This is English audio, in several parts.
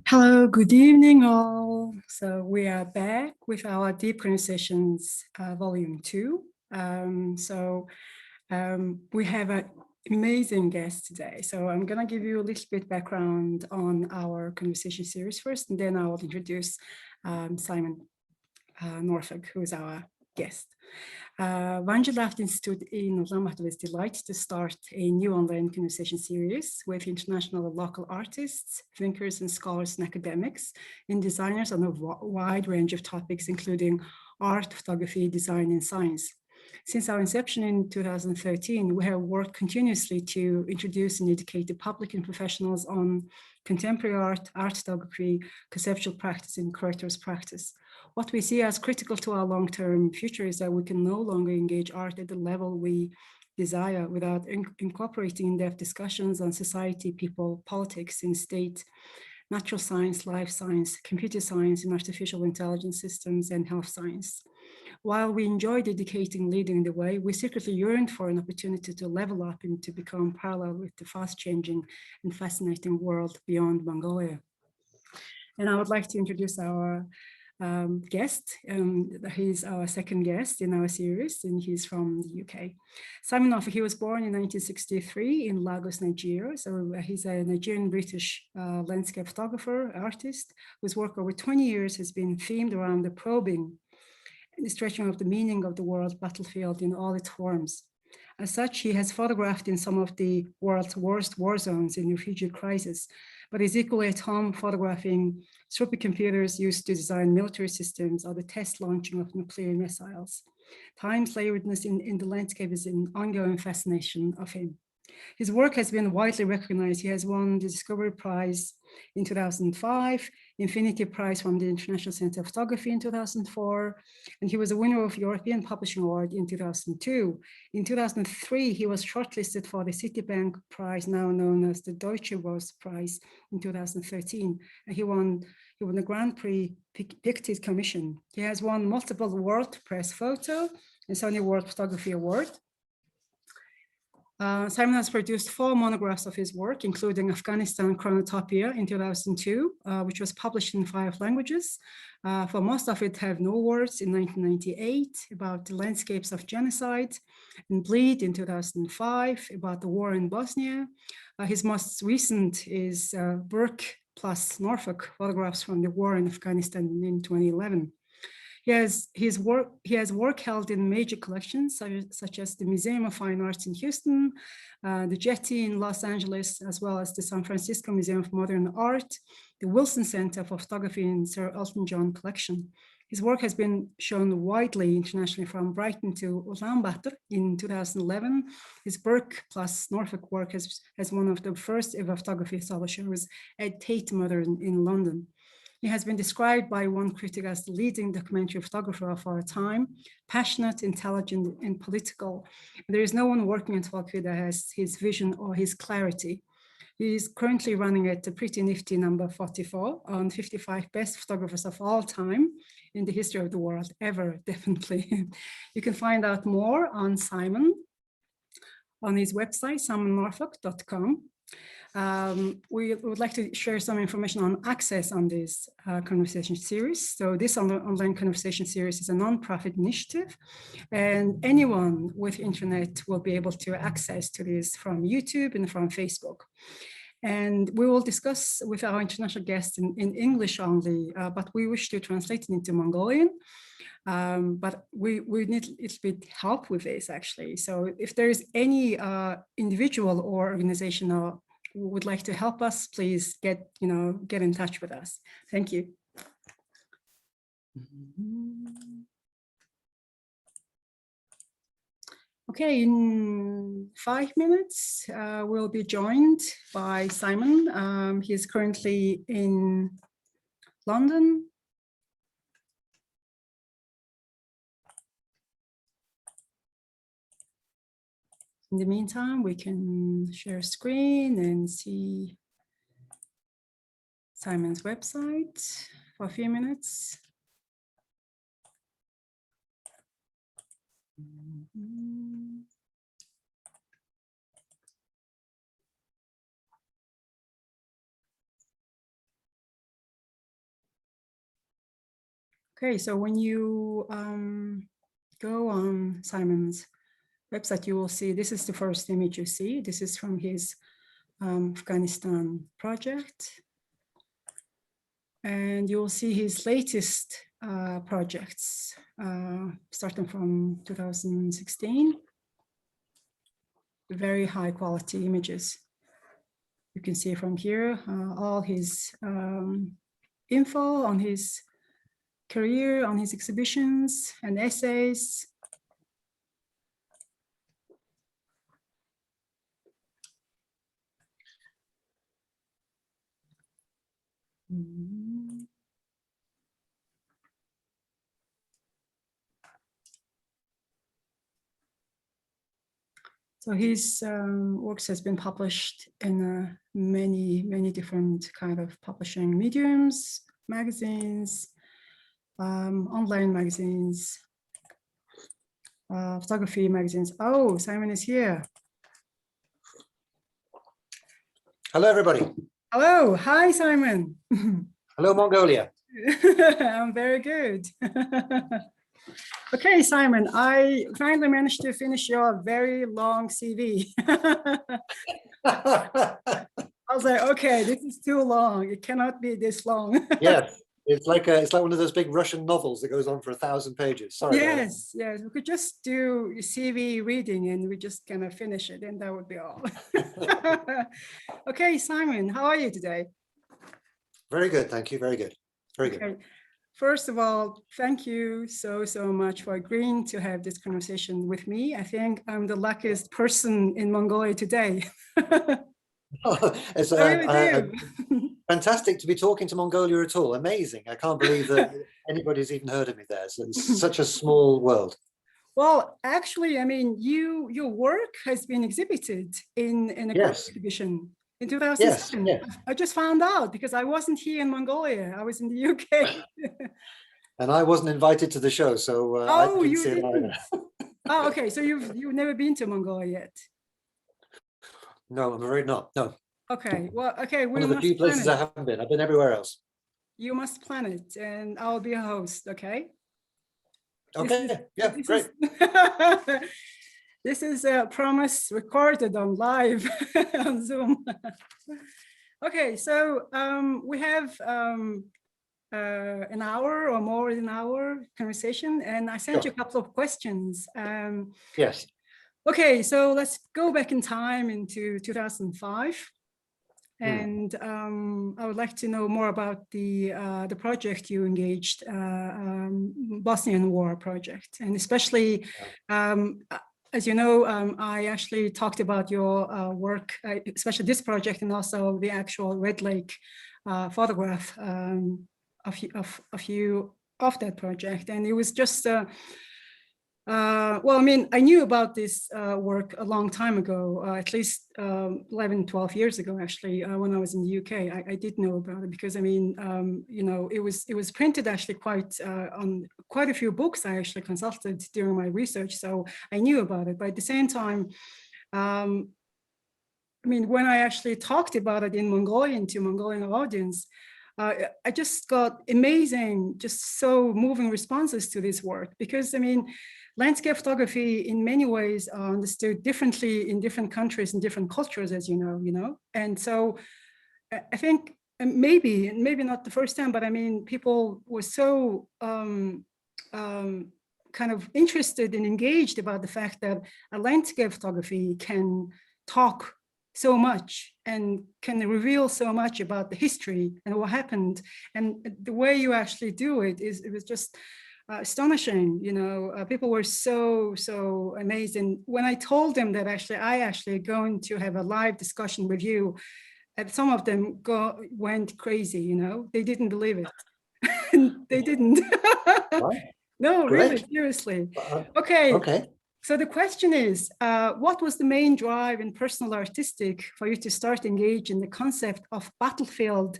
Hello, good evening all. So we are back with our Deep Conversations Volume 2. We have an amazing guest today. So I'm going to give you a little bit background on our conversation series first, and then I will introduce Simon Norfolk, who is our guest. Vanjil Art Institute in Ulaanbaatar is delighted to start a new online conversation series with international and local artists, thinkers and scholars and academics and designers on a wide range of topics, including art, photography, design, and science. Since our inception in 2013, we have worked continuously to introduce and educate the public and professionals on contemporary art photography, conceptual practice, and curator's practice. What we see as critical to our long-term future is that we can no longer engage art at the level we desire without incorporating in-depth discussions on society, people, politics, and state, natural science, life science, computer science, and artificial intelligence systems, and health science. While we enjoy dedicating leading the way, we secretly yearn for an opportunity to level up and to become parallel with the fast-changing and fascinating world beyond Mongolia. And I would like to introduce our guest. He's our second guest in our series, and he's from the UK. Simon Norfolk, he was born in 1963 in Lagos, Nigeria. So he's a Nigerian-British landscape photographer, artist, whose work over 20 years has been themed around the probing and the stretching of the meaning of the world battlefield in all its forms. As such, he has photographed in some of the world's worst war zones and refugee crises, but is equally at home photographing supercomputers used to design military systems or the test launching of nuclear missiles. Time's layeredness in the landscape is an ongoing fascination of him. His work has been widely recognized. He has won the Discovery Prize in 2005, Infinity Prize from the International Center of Photography in 2004, and he was a winner of European Publishing Award in 2002. In 2003, he was shortlisted for the Citibank Prize, now known as the Deutsche Börse Prize, in 2013, and he won the Grand Prix Pictet Commission. He has won multiple World Press Photo and Sony World Photography Award. Simon has produced 4 monographs of his work, including Afghanistan Chronotopia in 2002, which was published in 5 languages. For most of it have no words in 1998, about the landscapes of genocide, and Bleed in 2005, about the war in Bosnia. His most recent is Burke plus Norfolk, photographs from the war in Afghanistan in 2011. He has work held in major collections, such as the Museum of Fine Arts in Houston, the Getty in Los Angeles, as well as the San Francisco Museum of Modern Art, the Wilson Center for Photography in Sir Elton John Collection. His work has been shown widely internationally, from Brighton to Ulaanbaatar in 2011. His Burke plus Norfolk work has one of the first ever photography solo shows at Tate Modern in London. He has been described by one critic as the leading documentary photographer of our time, passionate, intelligent, and political. There is no one working in photography that has his vision or his clarity. He is currently running at a pretty nifty number 44 on 55 best photographers of all time in the history of the world, ever, definitely. You can find out more on Simon on his website, simonnorfolk.com. We would like to share some information on access on this conversation series. So this online conversation series is a non-profit initiative, and anyone with internet will be able to access to this from YouTube and from Facebook. And we will discuss with our international guests in English only, but we wish to translate it into Mongolian. But we need a little bit help with this, actually. So if there is any individual or organization or would like to help us, please get in touch with us. Thank you. Okay, in 5 minutes, we'll be joined by Simon. He is currently in London. In the meantime, we can share screen and see Simon's website for a few minutes. Okay, so when you go on Simon's website, you will see this is the first image you see. This is from his Afghanistan project. And you will see his latest projects, starting from 2016. Very high quality images. You can see from here all his info on his career, on his exhibitions and essays. So his works has been published in many different kind of publishing mediums, magazines, online magazines, photography magazines. Oh, Simon is here. Hello, everybody. Hello. Hi, Simon. Hello, Mongolia. I'm very good. Okay, Simon, I finally managed to finish your very long CV. I was like, okay, this is too long. It cannot be this long. Yes, it's like one of those big Russian novels that goes on for 1,000 pages. Sorry. Yes, yes. We could just do CV reading and we just kind of finish it, and that would be all. Okay, Simon, how are you today? Very good, thank you. Very good. Very good. Okay. First of all, thank you so much for agreeing to have this conversation with me. I think I'm the luckiest person in Mongolia today. It's I really do. Fantastic to be talking to Mongolia at all. Amazing. I can't believe that anybody's even heard of me there. So it's such a small world. Well, actually, I mean, your work has been exhibited in a exhibition in 2007. Yes. I just found out because I wasn't here in Mongolia. I was in the UK. And I wasn't invited to the show, so I didn't see it either. Oh, okay. So you've never been to Mongolia yet? No, I'm afraid not. No. Okay. Well, okay. One of the few places I haven't been. I've been everywhere else. You must plan it, and I'll be a host. Okay. Okay. Yeah. Great. This is a promise recorded on live on Zoom. Okay, so we have an hour or more than an hour conversation, and I sent you a couple of questions. Yes. Okay, so let's go back in time into 2005. And I would like to know more about the project you engaged, Bosnian War project, and especially, as you know, I actually talked about your work, especially this project, and also the actual Red Lake photograph of you of that project, and it was just. Well, I mean, I knew about this work a long time ago, at least 11, 12 years ago, actually, when I was in the UK. I did know about it because, I mean, you know, it was printed actually on quite a few books I actually consulted during my research. So I knew about it. But at the same time, I mean, when I actually talked about it in Mongolian to Mongolian audience, I just got amazing, just so moving responses to this work because, I mean, landscape photography in many ways are understood differently in different countries and different cultures, as you know, and so I think maybe not the first time, but I mean, people were so kind of interested and engaged about the fact that a landscape photography can talk so much and can reveal so much about the history and what happened, and the way you actually do it was just astonishing. You know, people were so amazed, and when I told them that I actually going to have a live discussion with you, and some of them went crazy. You know, they didn't believe it. They didn't. No, Great. really, seriously. Okay. So the question is, what was the main drive in personal artistic for you to start engage in the concept of battlefield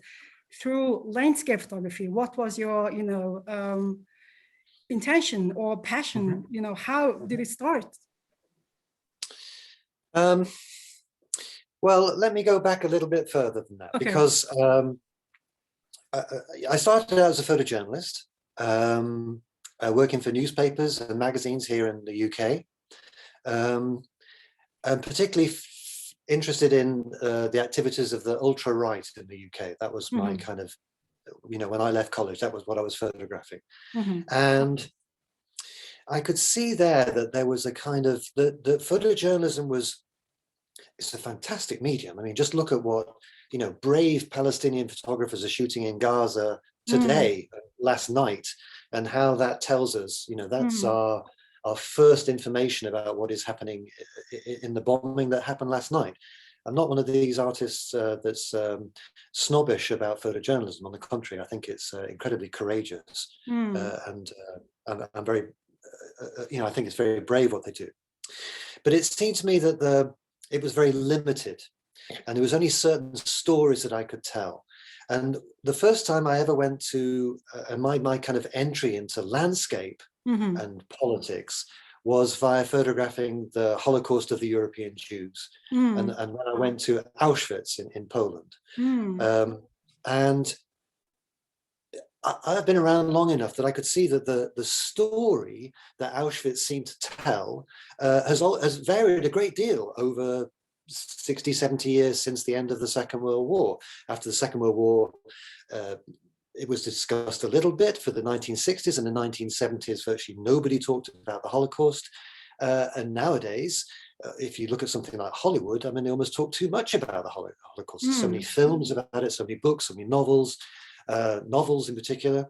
through landscape photography? What was your, you know, intention or passion? You know, how did it start? Well, let me go back a little bit further than that, because I started out as a photojournalist. working for newspapers and magazines here in the UK, and particularly interested in the activities of the ultra-right in the UK. That was my kind of, when I left college, that was what I was photographing. And I could see there that there was a kind of, that photojournalism it's a fantastic medium. I mean, just look at what, brave Palestinian photographers are shooting in Gaza today, last night, and how that tells us, that's our first information about what is happening in the bombing that happened last night. I'm not one of these artists that's snobbish about photojournalism. On the contrary, I think it's incredibly courageous, and I'm very, I think it's very brave what they do. But it seemed to me that it was very limited, and there was only certain stories that I could tell. And the first time I ever went to my kind of entry into landscape and politics was via photographing the Holocaust of the European Jews. And when I went to Auschwitz in Poland. And I've been around long enough that I could see that the story that Auschwitz seemed to tell has varied a great deal over 60, 70 years since the end of the Second World War. After the Second World War, it was discussed a little bit for the 1960s, and the 1970s, virtually nobody talked about the Holocaust. And nowadays, if you look at something like Hollywood, I mean, they almost talk too much about the Holocaust. There's so many films about it, so many books, so many novels in particular.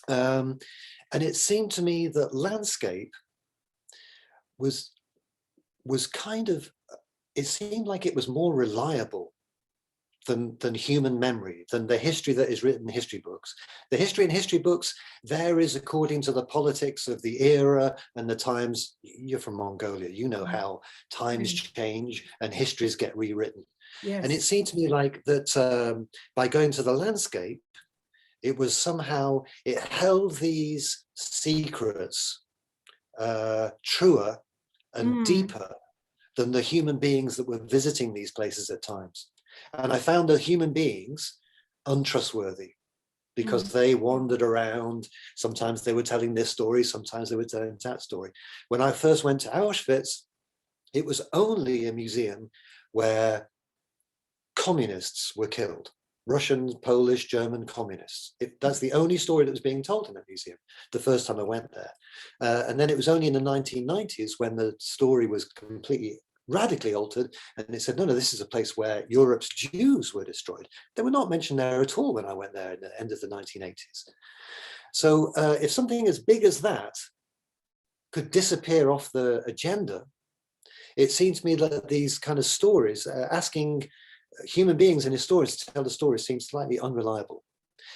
And it seemed to me that landscape was kind of, it seemed like it was more reliable than human memory, than the history that is written in history books. The history in history books varies according to the politics of the era and the times. You're from Mongolia, you know how times change and histories get rewritten. Yes. And it seemed to me like that by going to the landscape, it was somehow, it held these secrets truer and deeper than the human beings that were visiting these places at times. And I found the human beings untrustworthy because they wandered around. Sometimes they were telling this story, sometimes they were telling that story. When I first went to Auschwitz, it was only a museum where communists were killed. Russian, Polish, German communists. That's the only story that was being told in that museum the first time I went there. And then it was only in the 1990s when the story was completely radically altered, and they said, no, this is a place where Europe's Jews were destroyed. They were not mentioned there at all when I went there at the end of the 1980s. So if something as big as that could disappear off the agenda, it seems to me that these kind of stories, asking human beings in historians to tell the story, seems slightly unreliable.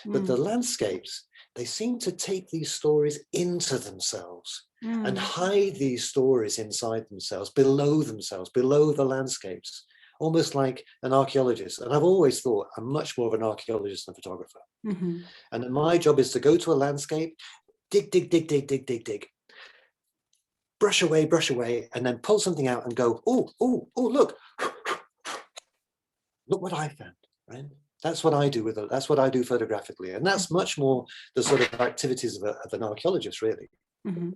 But the landscapes, they seem to take these stories into themselves and hide these stories inside themselves, below the landscapes, almost like an archaeologist. And I've always thought I'm much more of an archaeologist than a photographer. And my job is to go to a landscape, dig, brush away, and then pull something out and go, oh, look what I found, right? That's what I do that's what I do photographically. And that's much more the sort of activities of an archaeologist, really. And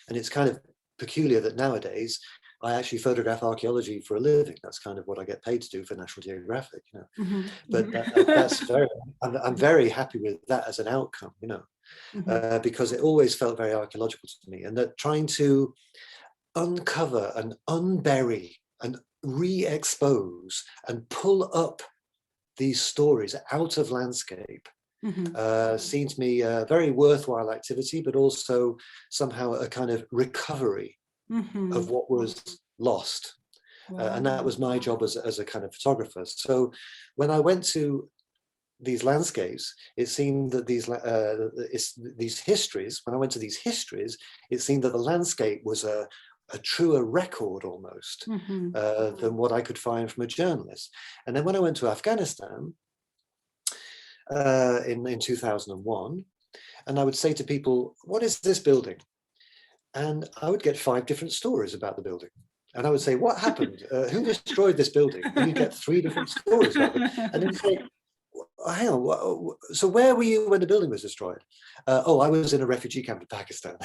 it's kind of peculiar that nowadays I actually photograph archaeology for a living. That's kind of what I get paid to do for National Geographic, But that's I'm very happy with that as an outcome, because it always felt very archaeological to me, and that trying to uncover and unbury and re-expose and pull up these stories out of landscape seemed to me a very worthwhile activity, but also somehow a kind of recovery of what was lost. And that was my job as a kind of photographer. So when I went to these landscapes, it seemed that these histories, when I went to these histories, it seemed that the landscape was a truer record almost than what I could find from a journalist. And then when I went to Afghanistan in 2001, and I would say to people, what is this building? And I would get 5 different stories about the building. And I would say, what happened? Who destroyed this building? And you get 3 different stories about it. And then say, hang on, so where were you when the building was destroyed? Oh, I was in a refugee camp in Pakistan.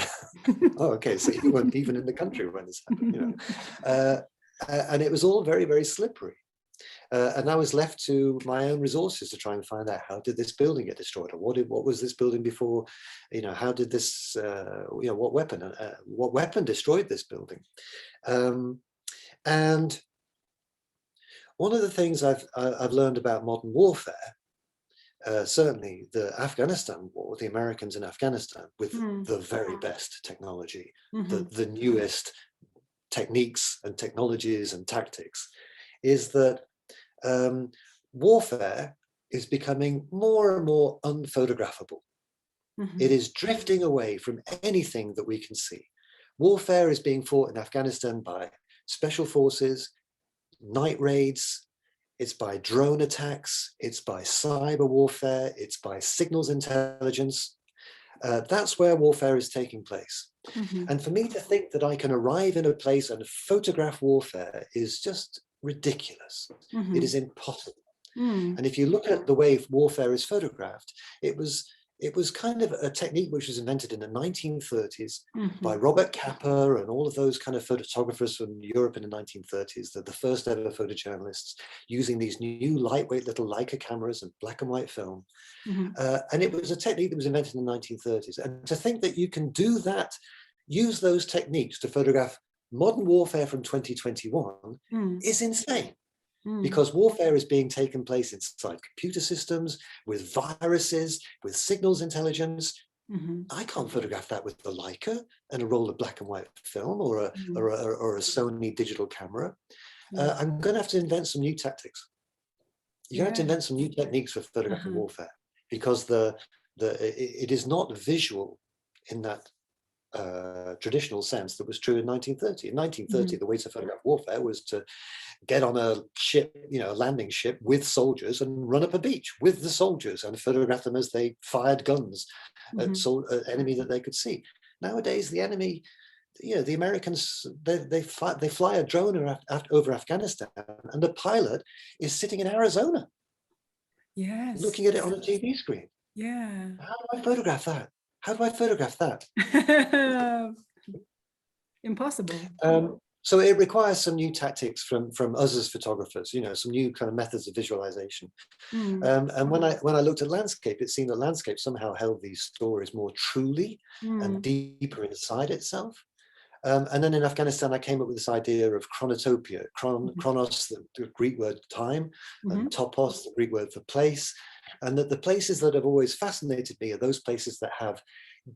Oh, okay, so you weren't even in the country when this happened, and it was all very, very slippery. And I was left to my own resources to try and find out, how did this building get destroyed, or what was this building before? How did this? What weapon destroyed this building? And one of the things I've learned about modern warfare, certainly the Afghanistan war, the Americans in Afghanistan with the very best technology, the newest techniques and technologies and tactics, is that warfare is becoming more and more unphotographable. It is drifting away from anything that we can see. Warfare is being fought in Afghanistan by special forces, night raids, it's by drone attacks, it's by cyber warfare, it's by signals intelligence. That's where warfare is taking place. And for me to think that I can arrive in a place and photograph warfare is just ridiculous. It is impossible. And if you look at the way warfare is photographed, it was kind of a technique which was invented in the 1930s by Robert Capa and all of those kind of photographers from Europe in the 1930s, the first ever photojournalists, using these new lightweight little Leica cameras and black and white film. And it was a technique that was invented in the 1930s. And to think that you can do that, use those techniques to photograph modern warfare from 2021 is insane. Because warfare is being taken place inside computer systems, with viruses, with signals intelligence. I can't photograph that with a Leica and a roll of black and white film or a Sony digital camera. I'm going to have to invent some new tactics. You're going to have to invent some new techniques for photographing warfare, because it is not visual in that traditional sense that was true in 1930. In 1930, the way to photograph warfare was to get on a ship, a landing ship with soldiers and run up a beach with the soldiers and photograph them as they fired guns at an enemy that they could see. Nowadays, the enemy, the Americans, they fly a drone over Afghanistan, and the pilot is sitting in Arizona, looking at it on a TV screen. How do I photograph that? How do I photograph that? Impossible. So it requires some new tactics from us as photographers, some new kind of methods of visualization. And when I looked at landscape, it seemed that landscape somehow held these stories more truly and deeper inside itself. And then in Afghanistan, I came up with this idea of chronotopia, chronos, the Greek word time, and topos, the Greek word for place. And that the places that have always fascinated me are those places that have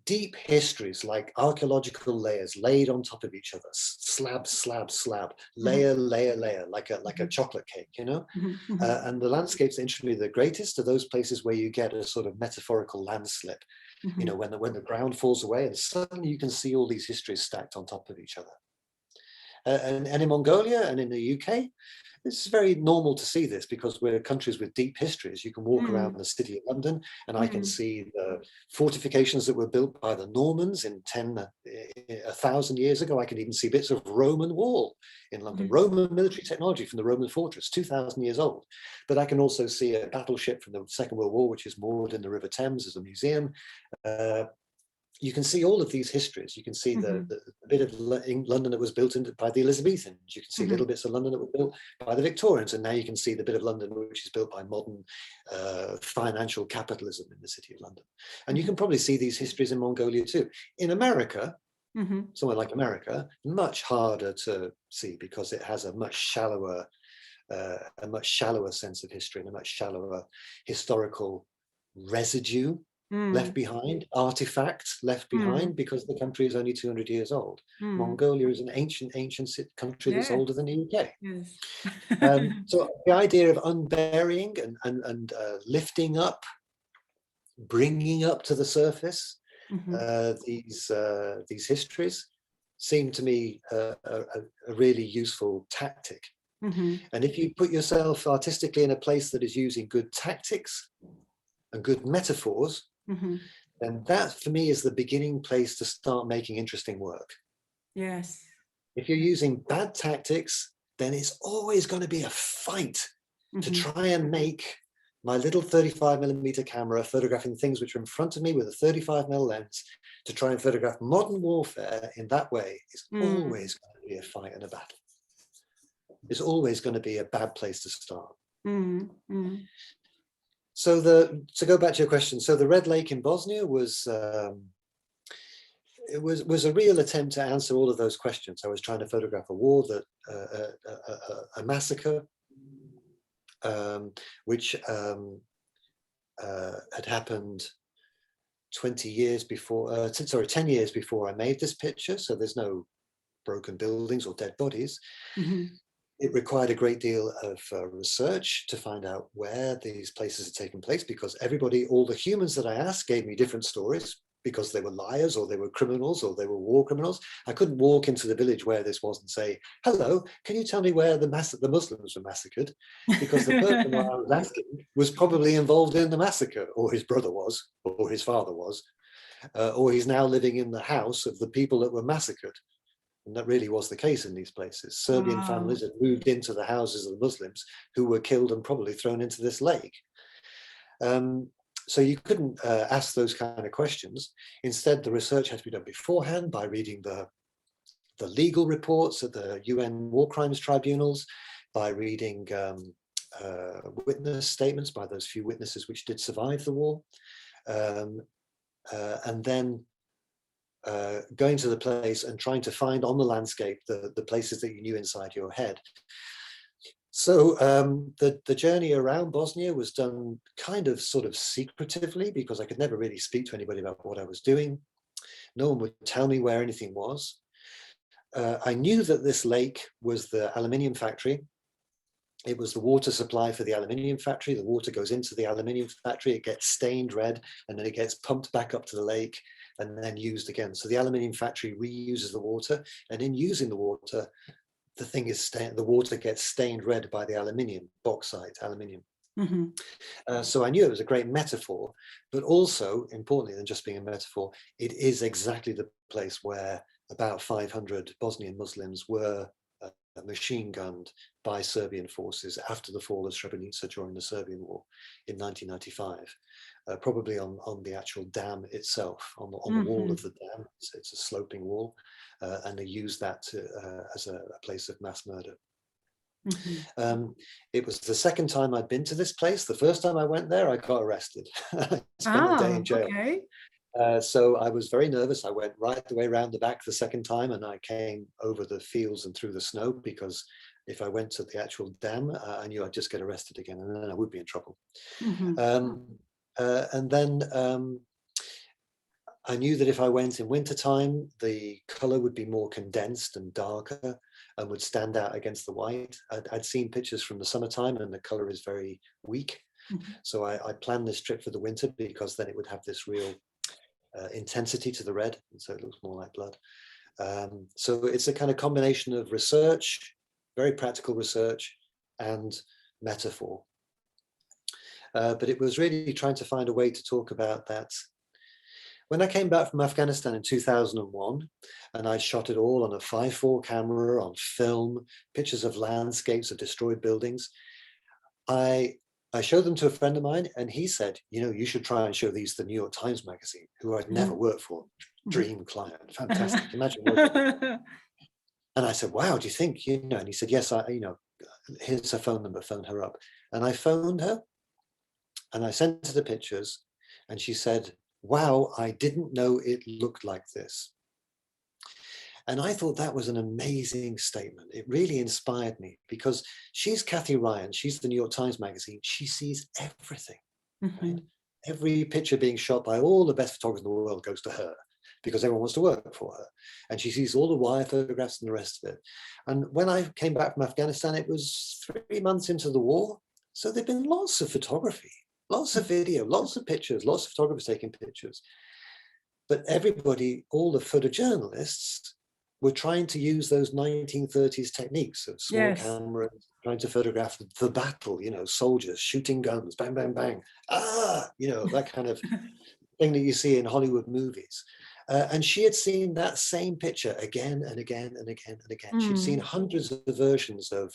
deep histories, like archaeological layers laid on top of each other, slab, slab, slab, layer, layer, layer, like a chocolate cake, and the landscapes that interest me the greatest are those places where you get a sort of metaphorical landslip, when the ground falls away and suddenly you can see all these histories stacked on top of each other. And in Mongolia and in the UK, it's very normal to see this, because we're countries with deep histories. You can walk around the city of London and I can see the fortifications that were built by the Normans in 1,000 years ago. I can even see bits of Roman wall in London, Roman military technology from the Roman fortress, 2,000 years old. But I can also see a battleship from the Second World War, which is moored in the River Thames as a museum. You can see all of these histories. You can see the bit of London that was built by the Elizabethans. You can see little bits of London that were built by the Victorians. And now you can see the bit of London which is built by modern financial capitalism in the city of London. And you can probably see these histories in Mongolia too. In America, somewhere like America, much harder to see, because it has a much shallower sense of history and a much shallower historical residue left behind, artifacts left behind, because the country is only 200 years old. Mongolia is an ancient country that's older than the UK. So the idea of unburying and lifting up, bringing up to the surface these histories seem to me a really useful tactic. And if you put yourself artistically in a place that is using good tactics and good metaphors, then that for me is the beginning place to start making interesting work. If you're using bad tactics, then it's always going to be a fight to try and make my little 35mm camera photographing things which are in front of me with a 35mm lens to try and photograph modern warfare in that way is always going to be a fight and a battle. It's always going to be a bad place to start. So to go back to your question, so the Red Lake in Bosnia was it was a real attempt to answer all of those questions. I was trying to photograph a war that a massacre which had happened 20 years before, 10 years before I made this picture. So there's no broken buildings or dead bodies. It required a great deal of research to find out where these places had taken place, because all the humans that I asked gave me different stories, because they were liars or they were criminals or they were war criminals. I couldn't walk into the village where this was and say, hello, can you tell me where the Muslims were massacred? Because the person I was asking was probably involved in the massacre, or his brother was, or his father was, or he's now living in the house of the people that were massacred. And that really was the case in these places. Serbian families had moved into the houses of the Muslims who were killed and probably thrown into this lake. So you couldn't ask those kind of questions. Instead, the research had to be done beforehand by reading the legal reports at the UN War Crimes Tribunals, by reading witness statements by those few witnesses which did survive the war, and then going to the place and trying to find on the landscape the places that you knew inside your head. So the journey around Bosnia was done kind of sort of secretively, because I could never really speak to anybody about what I was doing. No one would tell me where anything was. I knew that this lake was the aluminium factory. It was the water supply for the aluminium factory. The water goes into the aluminium factory, it gets stained red, and then it gets pumped back up to the lake and then used again. So the aluminium factory reuses the water, and in using the water, the thing is, the water gets stained red by the aluminium, bauxite, aluminium. So I knew it was a great metaphor, but also, importantly than just being a metaphor, it is exactly the place where about 500 Bosnian Muslims were machine gunned by Serbian forces after the fall of Srebrenica during the Serbian War in 1995, probably on the actual dam itself, on the wall of the dam. It's a sloping wall, and they used that as a place of mass murder. It was the second time I'd been to this place. The first time I went there, I got arrested. I spent a day in jail. Okay. So I was very nervous. I went right the way around the back the second time, and I came over the fields and through the snow, because if I went to the actual dam, I knew I'd just get arrested again, and then I would be in trouble. And then I knew that if I went in wintertime, the color would be more condensed and darker and would stand out against the white. I'd seen pictures from the summertime, and the color is very weak. So I planned this trip for the winter, because then it would have this real intensity to the red, and so it looks more like blood. So it's a kind of combination of research, very practical research, and metaphor. But it was really trying to find a way to talk about that. When I came back from Afghanistan in 2001, and I shot it all on a 5.4 camera, on film, pictures of landscapes of destroyed buildings, I showed them to a friend of mine, and he said, you know, you should try and show these to the New York Times Magazine, who I'd never worked for. Dream client, fantastic. Imagine working. And I said, wow, do you think, you know? And he said, yes, here's her phone number, phone her up. And I phoned her, and I sent her the pictures, and she said, wow, I didn't know it looked like this. And I thought that was an amazing statement. It really inspired me, because she's Kathy Ryan. She's the New York Times Magazine. She sees everything. Right? Every picture being shot by all the best photographers in the world goes to her, because everyone wants to work for her. And she sees all the wire photographs and the rest of it. And when I came back from Afghanistan, it was 3 months into the war. So there'd been lots of photography, lots of video, lots of pictures, lots of photographers taking pictures. But everybody, all the photojournalists, were trying to use those 1930s techniques of small cameras, trying to photograph the battle, you know, soldiers shooting guns, bang, bang, bang. You know, that kind of thing that you see in Hollywood movies. And she had seen that same picture again and again and again and again. She'd seen hundreds of versions of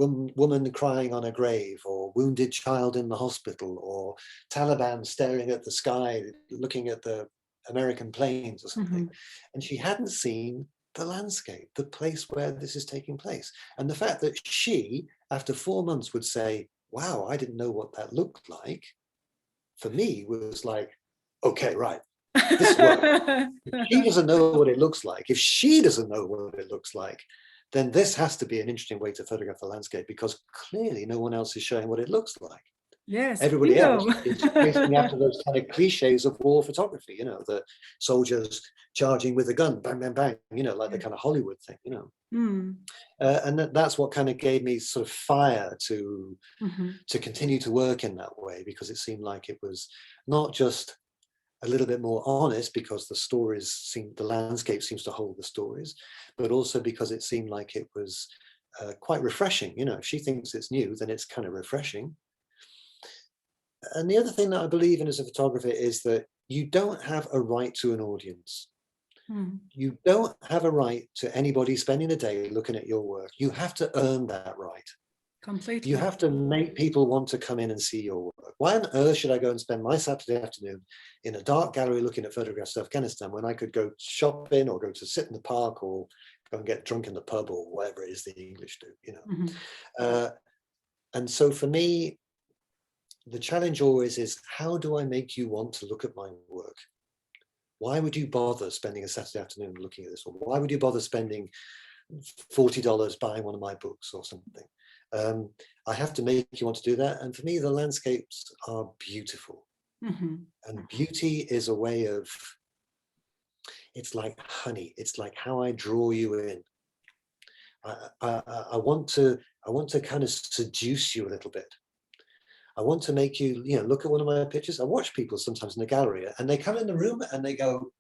woman crying on a grave, or wounded child in the hospital, or Taliban staring at the sky, looking at the American planes or something. And she hadn't seen the landscape, the place where this is taking place. And the fact that she, after 4 months, would say, wow, I didn't know what that looked like, for me was like, okay, right, this works. If she doesn't know what it looks like, if she doesn't know what it looks like, then this has to be an interesting way to photograph the landscape, because clearly no one else is showing what it looks like. Yes, Everybody else is chasing after those kind of cliches of war photography, you know, the soldiers charging with a gun, bang, bang, bang, you know, like the kind of Hollywood thing, you know. And that's what kind of gave me sort of fire to continue to work in that way, because it seemed like it was not just a little bit more honest, because the landscape seems to hold the stories, but also because it seemed like it was quite refreshing. You know, if she thinks it's new, then it's kind of refreshing. And the other thing that I believe in as a photographer is that you don't have a right to an audience. You don't have a right to anybody spending a day looking at your work. You have to earn that right. Completely. You have to make people want to come in and see your work. Why on earth should I go and spend my Saturday afternoon in a dark gallery looking at photographs of Afghanistan when I could go shopping, or go to sit in the park, or go and get drunk in the pub, or whatever it is the English do, you know? And so for me, the challenge always is, how do I make you want to look at my work? Why would you bother spending a Saturday afternoon looking at this? Or why would you bother spending $40 buying one of my books or something? I have to make you want to do that. And for me, the landscapes are beautiful. And beauty is a way of, it's like honey. It's like how I draw you in. I want to kind of seduce you a little bit. I want to make you, you know, look at one of my pictures. I watch people sometimes in the gallery, and they come in the room and they go,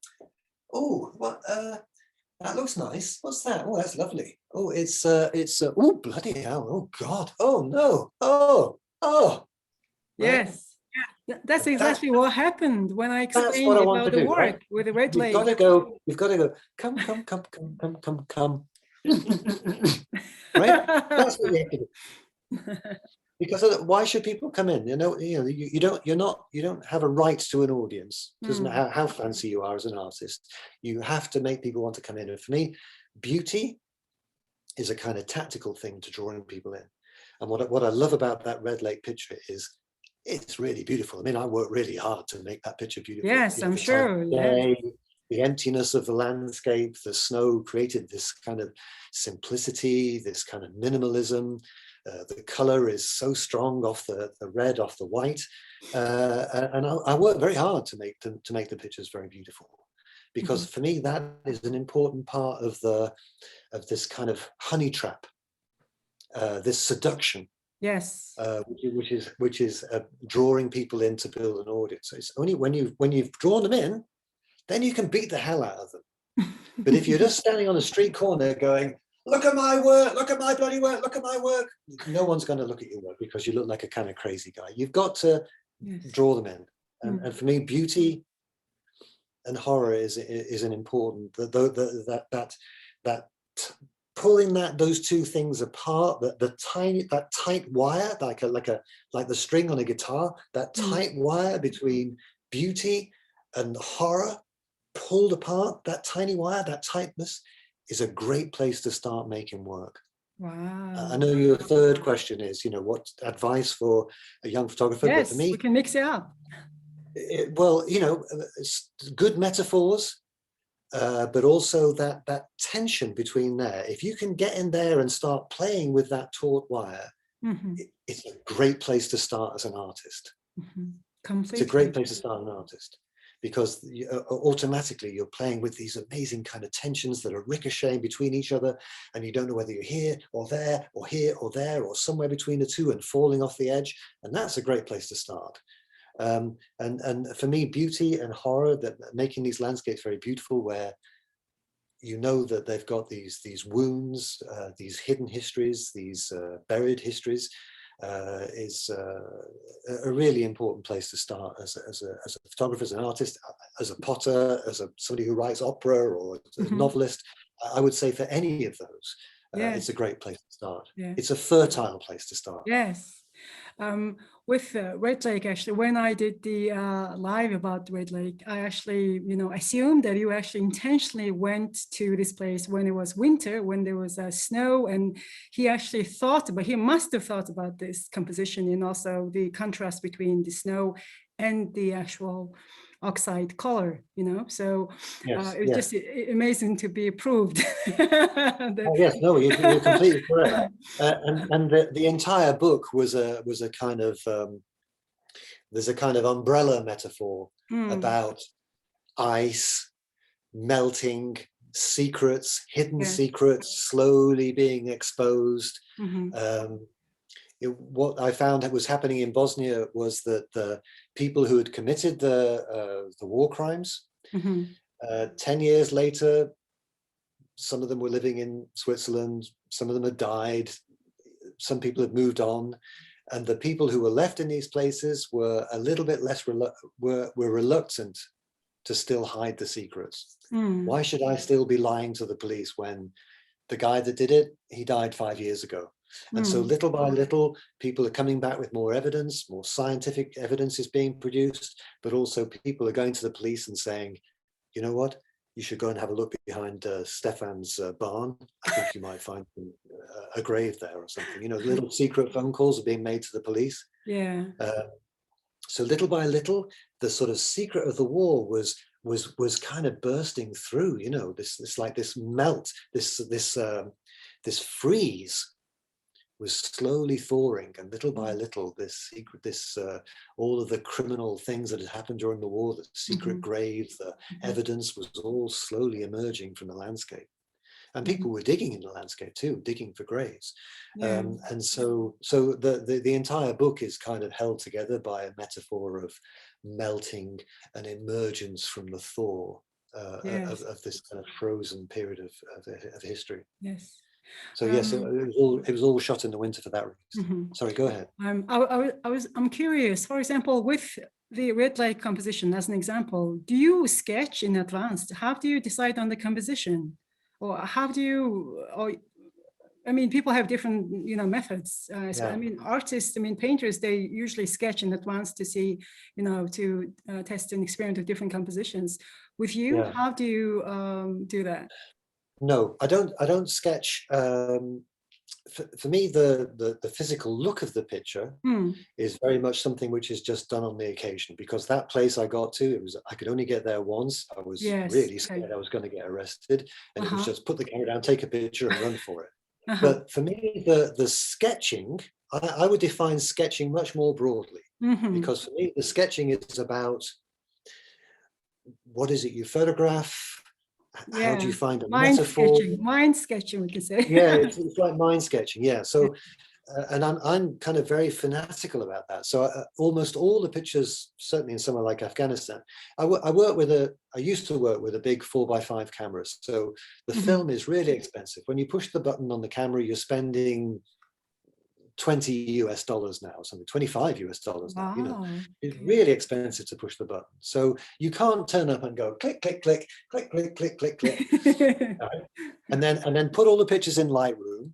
oh, what, that looks nice. What's that? Oh, that's lovely. Oh, it's oh, bloody hell. Oh, God. Oh, no. Oh. Yes. Right? That's exactly what happened when I explained about the work, right? With the red lake. You've got to go, come. Right? That's what you have to do. Because why should people come in? You don't have a right to an audience. It doesn't matter how fancy you are as an artist. You have to make people want to come in. And for me, beauty is a kind of tactical thing to drawing people in. And what I love about that Red Lake picture is it's really beautiful. I mean, I worked really hard to make that picture beautiful. Yes, I'm sure. Day, the emptiness of the landscape, the snow created this kind of simplicity, this kind of minimalism. The color is so strong off the red, off the white, and I work very hard to make the pictures very beautiful, because for me that is an important part of this kind of honey trap, this seduction. Yes. Which is drawing people in to build an audience. So it's only when you've drawn them in, then you can beat the hell out of them. But if you're just standing on a street corner going, look at my work, look at my bloody work, look at my work, no one's going to look at your work, because you look like a kind of crazy guy. You've got to draw them in. And for me, beauty and horror is an important, that pulling those two things apart, that tight wire, like the string on a guitar, that tight wire between beauty and horror, pulled apart, that tiny wire, that tightness, is a great place to start making work. Wow. I know your third question is, what advice for a young photographer? Yes, but for me, we can mix it up. Well, good metaphors, but also that tension between there. If you can get in there and start playing with that taut wire, it's a great place to start as an artist. Completely. It's a great place to start an artist, because automatically you're playing with these amazing kind of tensions that are ricocheting between each other, and you don't know whether you're here or there or here or there or somewhere between the two and falling off the edge. And that's a great place to start. And for me, beauty and horror, that making these landscapes very beautiful, where that they've got these wounds, these hidden histories, these buried histories, is a really important place to start as a photographer, as an artist, as a potter, as somebody who writes opera, or as a novelist. I would say for any of those, It's a great place to start. Yeah. It's a fertile place to start. Yes. With Red Lake, actually, when I did the live about Red Lake, I actually, assumed that you actually intentionally went to this place when it was winter, when there was snow, and he actually he must have thought about this composition and also the contrast between the snow and the actual oxide color, so Yes, it was just amazing to be approved. Yes, no, you're completely correct. And the entire book was a kind of there's a kind of umbrella metaphor about ice melting, secrets, hidden secrets slowly being exposed. What I found that was happening in Bosnia was that the people who had committed the war crimes, 10 years later, some of them were living in Switzerland, some of them had died, some people had moved on, and the people who were left in these places were a little bit less were reluctant to still hide the secrets. Why should I still be lying to the police when the guy that did it, he died 5 years ago? And so little by little, people are coming back with more evidence, more scientific evidence is being produced, but also people are going to the police and saying, you know what, you should go and have a look behind Stefan's barn. I think you might find a grave there or something. Little secret phone calls are being made to the police. Yeah. So little by little, the sort of secret of the war was kind of bursting through. This like this melt, this freeze was slowly thawing, and little by little, this secret, all of the criminal things that had happened during the war, the secret graves, the evidence was all slowly emerging from the landscape. And people were digging in the landscape too, digging for graves. And so the entire book is kind of held together by a metaphor of melting and emergence from the thaw of this kind of frozen period of history. Yes. So yes, it was all shot in the winter for that reason. Sorry, go ahead. I'm curious. For example, with the Red Lake composition, as an example, do you sketch in advance? How do you decide on the composition, or how do you? People have different, methods. Artists, painters, they usually sketch in advance to see, to test and experiment with different compositions. With you, how do you do that? No, I don't sketch. For me, the physical look of the picture is very much something which is just done on the occasion, because that place I got to, I could only get there once. I was really scared I was going to get arrested, and it was just put the camera down, take a picture and run for it. But for me, the sketching, I would define sketching much more broadly, because for me, the sketching is about what is it you photograph. How do you find a metaphor? Mind sketching, we can say. Yeah, it's like mind sketching. Yeah. So, and I'm kind of very fanatical about that. So almost all the pictures, certainly in somewhere like Afghanistan, I used to work with a big 4x5 camera. So the film is really expensive. When you push the button on the camera, you're spending $20 now, something $25 now. Wow. It's really expensive to push the button. So you can't turn up and go click, click, click, click, click, click, click, click, right? and then put all the pictures in Lightroom,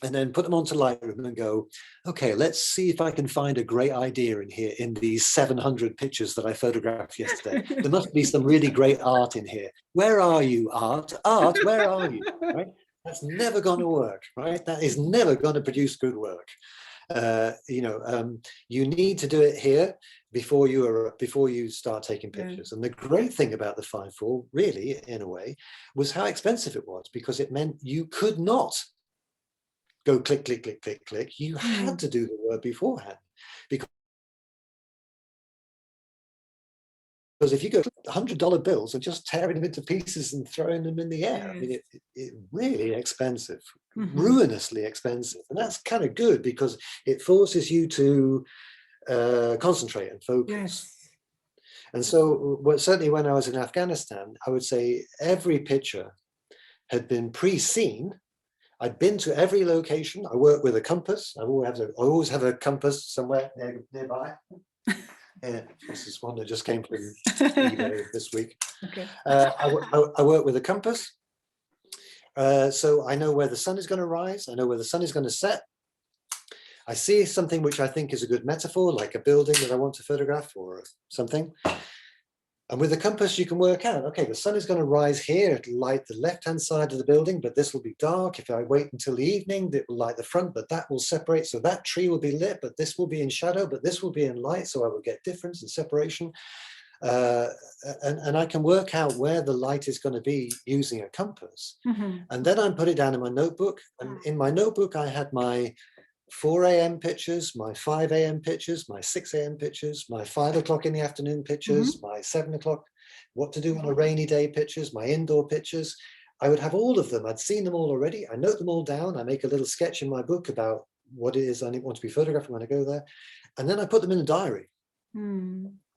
and then put them onto Lightroom and go, okay, let's see if I can find a great idea in here in these 700 pictures that I photographed yesterday. There must be some really great art in here. Where are you, art? Art, where are you? Right? That's never going to work, right? That is never going to produce good work. You need to do it here before you start taking pictures. And the great thing about the 5.4, really, in a way, was how expensive it was, because it meant you could not go click, click, click, click, click. You had to do the work beforehand, because if you go $100 bills and just tearing them into pieces and throwing them in the air, it's really expensive, ruinously expensive. And that's kind of good, because it forces you to concentrate and focus. Yes. And so certainly when I was in Afghanistan, I would say every picture had been pre-seen. I'd been to every location. I work with a compass. I always have a compass somewhere nearby. Yeah, this is one that just came from eBay this week. Okay. I work with a compass. So I know where the sun is going to rise. I know where the sun is going to set. I see something which I think is a good metaphor, like a building that I want to photograph or something. And with the compass, you can work out, okay, the sun is going to rise here. It'll light the left-hand side of the building, but this will be dark. If I wait until the evening, it will light the front, but that will separate. So that tree will be lit, but this will be in shadow, but this will be in light. So I will get difference and separation. And I can work out where the light is going to be using a compass. And then I put it down in my notebook. And in my notebook, I had my 4 a.m. pictures, my 5 a.m. pictures, my 6 a.m. pictures, my 5 o'clock in the afternoon pictures, my 7 o'clock, what to do on a rainy day pictures, my indoor pictures. I would have all of them. I'd seen them all already. I note them all down. I make a little sketch in my book about what it is I want to be photographing when I go there. And then I put them in a diary.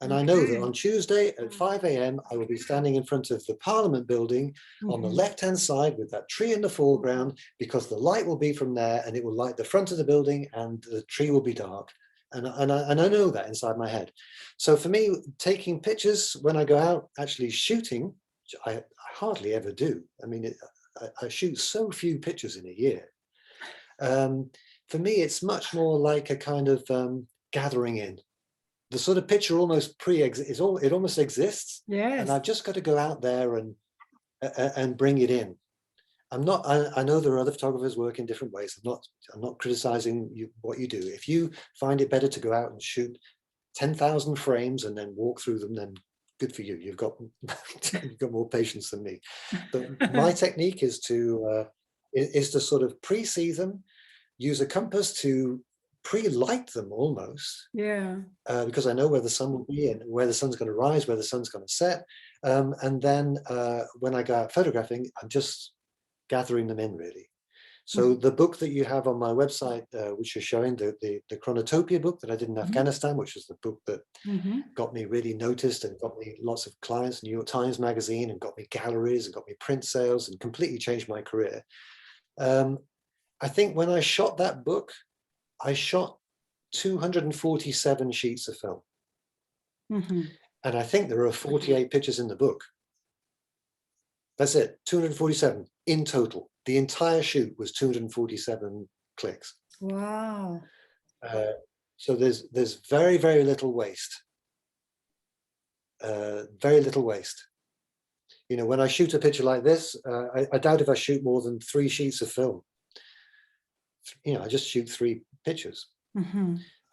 And I know that on Tuesday at 5 a.m. I will be standing in front of the Parliament building on the left-hand side with that tree in the foreground, because the light will be from there and it will light the front of the building and the tree will be dark. And I know that inside my head. So for me, taking pictures when I go out, actually shooting, I hardly ever do. I mean, I shoot so few pictures in a year. For me, it's much more like a kind of gathering in. The sort of picture almost it almost exists. Yes. And I've just got to go out there and bring it in. I know there are other photographers work in different ways. I'm not criticizing what you do. If you find it better to go out and shoot 10,000 frames and then walk through them, then good for you. You've got more patience than me. But my technique is to sort of pre-see them, use a compass to pre-light them almost, because I know where the sun will be and where the sun's going to rise, where the sun's going to set, and then when I go out photographing, I'm just gathering them in, really. So the book that you have on my website, which you're showing, the Chronotopia book that I did in Afghanistan, which was the book that got me really noticed and got me lots of clients, New York Times Magazine, and got me galleries and got me print sales and completely changed my career. I think when I shot that book, I shot 247 sheets of film. And I think there are 48 pictures in the book. That's it, 247 in total. The entire shoot was 247 clicks. Wow. So there's very, very little waste. Very little waste. You know, when I shoot a picture like this, I doubt if I shoot more than 3 sheets of film. You know, I just shoot 3 pictures.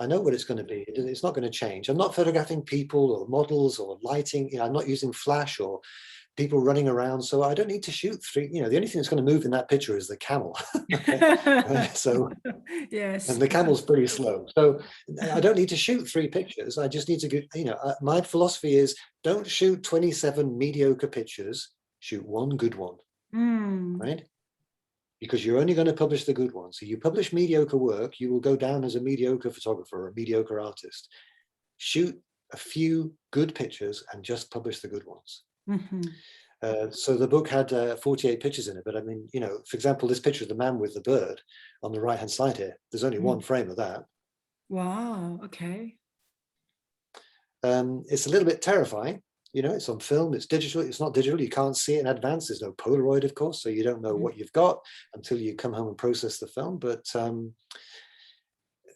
I know what it's going to be. It's not going to change. I'm not photographing people or models or lighting. You know, I'm not using flash or people running around. So I don't need to shoot 3. You know, the only thing that's going to move in that picture is the camel. So yes, and the camel's pretty slow. So I don't need to shoot 3 pictures. I just need to get, you know, my philosophy is don't shoot 27 mediocre pictures. Shoot 1 good one, right? Because you're only going to publish the good ones. So you publish mediocre work, you will go down as a mediocre photographer or a mediocre artist. Shoot a few good pictures and just publish the good ones. So the book had 48 pictures in it, but I mean, you know, for example, this picture of the man with the bird on the right-hand side here, there's only 1 frame of that. Wow, okay. It's a little bit terrifying. You know, it's on film, it's digital, it's not digital, you can't see it in advance, there's no Polaroid, of course, so you don't know what you've got until you come home and process the film. But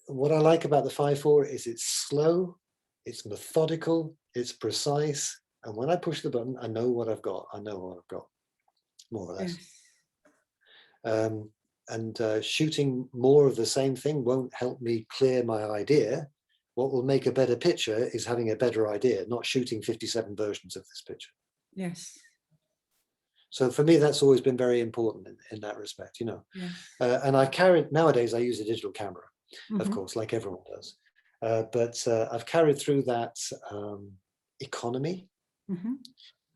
what I like about the 5.4 is it's slow, it's methodical, it's precise, and when I push the button, I know what I've got. I know what I've got, more or less. And shooting more of the same thing won't help me clear my idea. What will make a better picture is having a better idea, not shooting 57 versions of this picture. Yes. So for me, that's always been very important in that respect, you know. And nowadays I use a digital camera, of course, like everyone does. But I've carried through that economy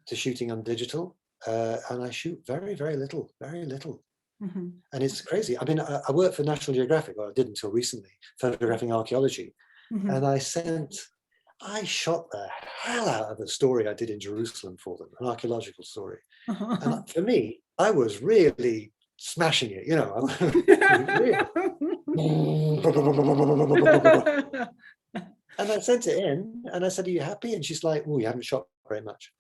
to shooting on digital. And I shoot very, very little, very little. And it's crazy. I mean, I worked for National Geographic, or I did until recently, photographing archaeology. And I shot the hell out of a story I did in Jerusalem for them, an archaeological story. And for me, I was really smashing it, you know. And I sent it in and I said, "Are you happy?" And she's like, "Oh, you haven't shot very much."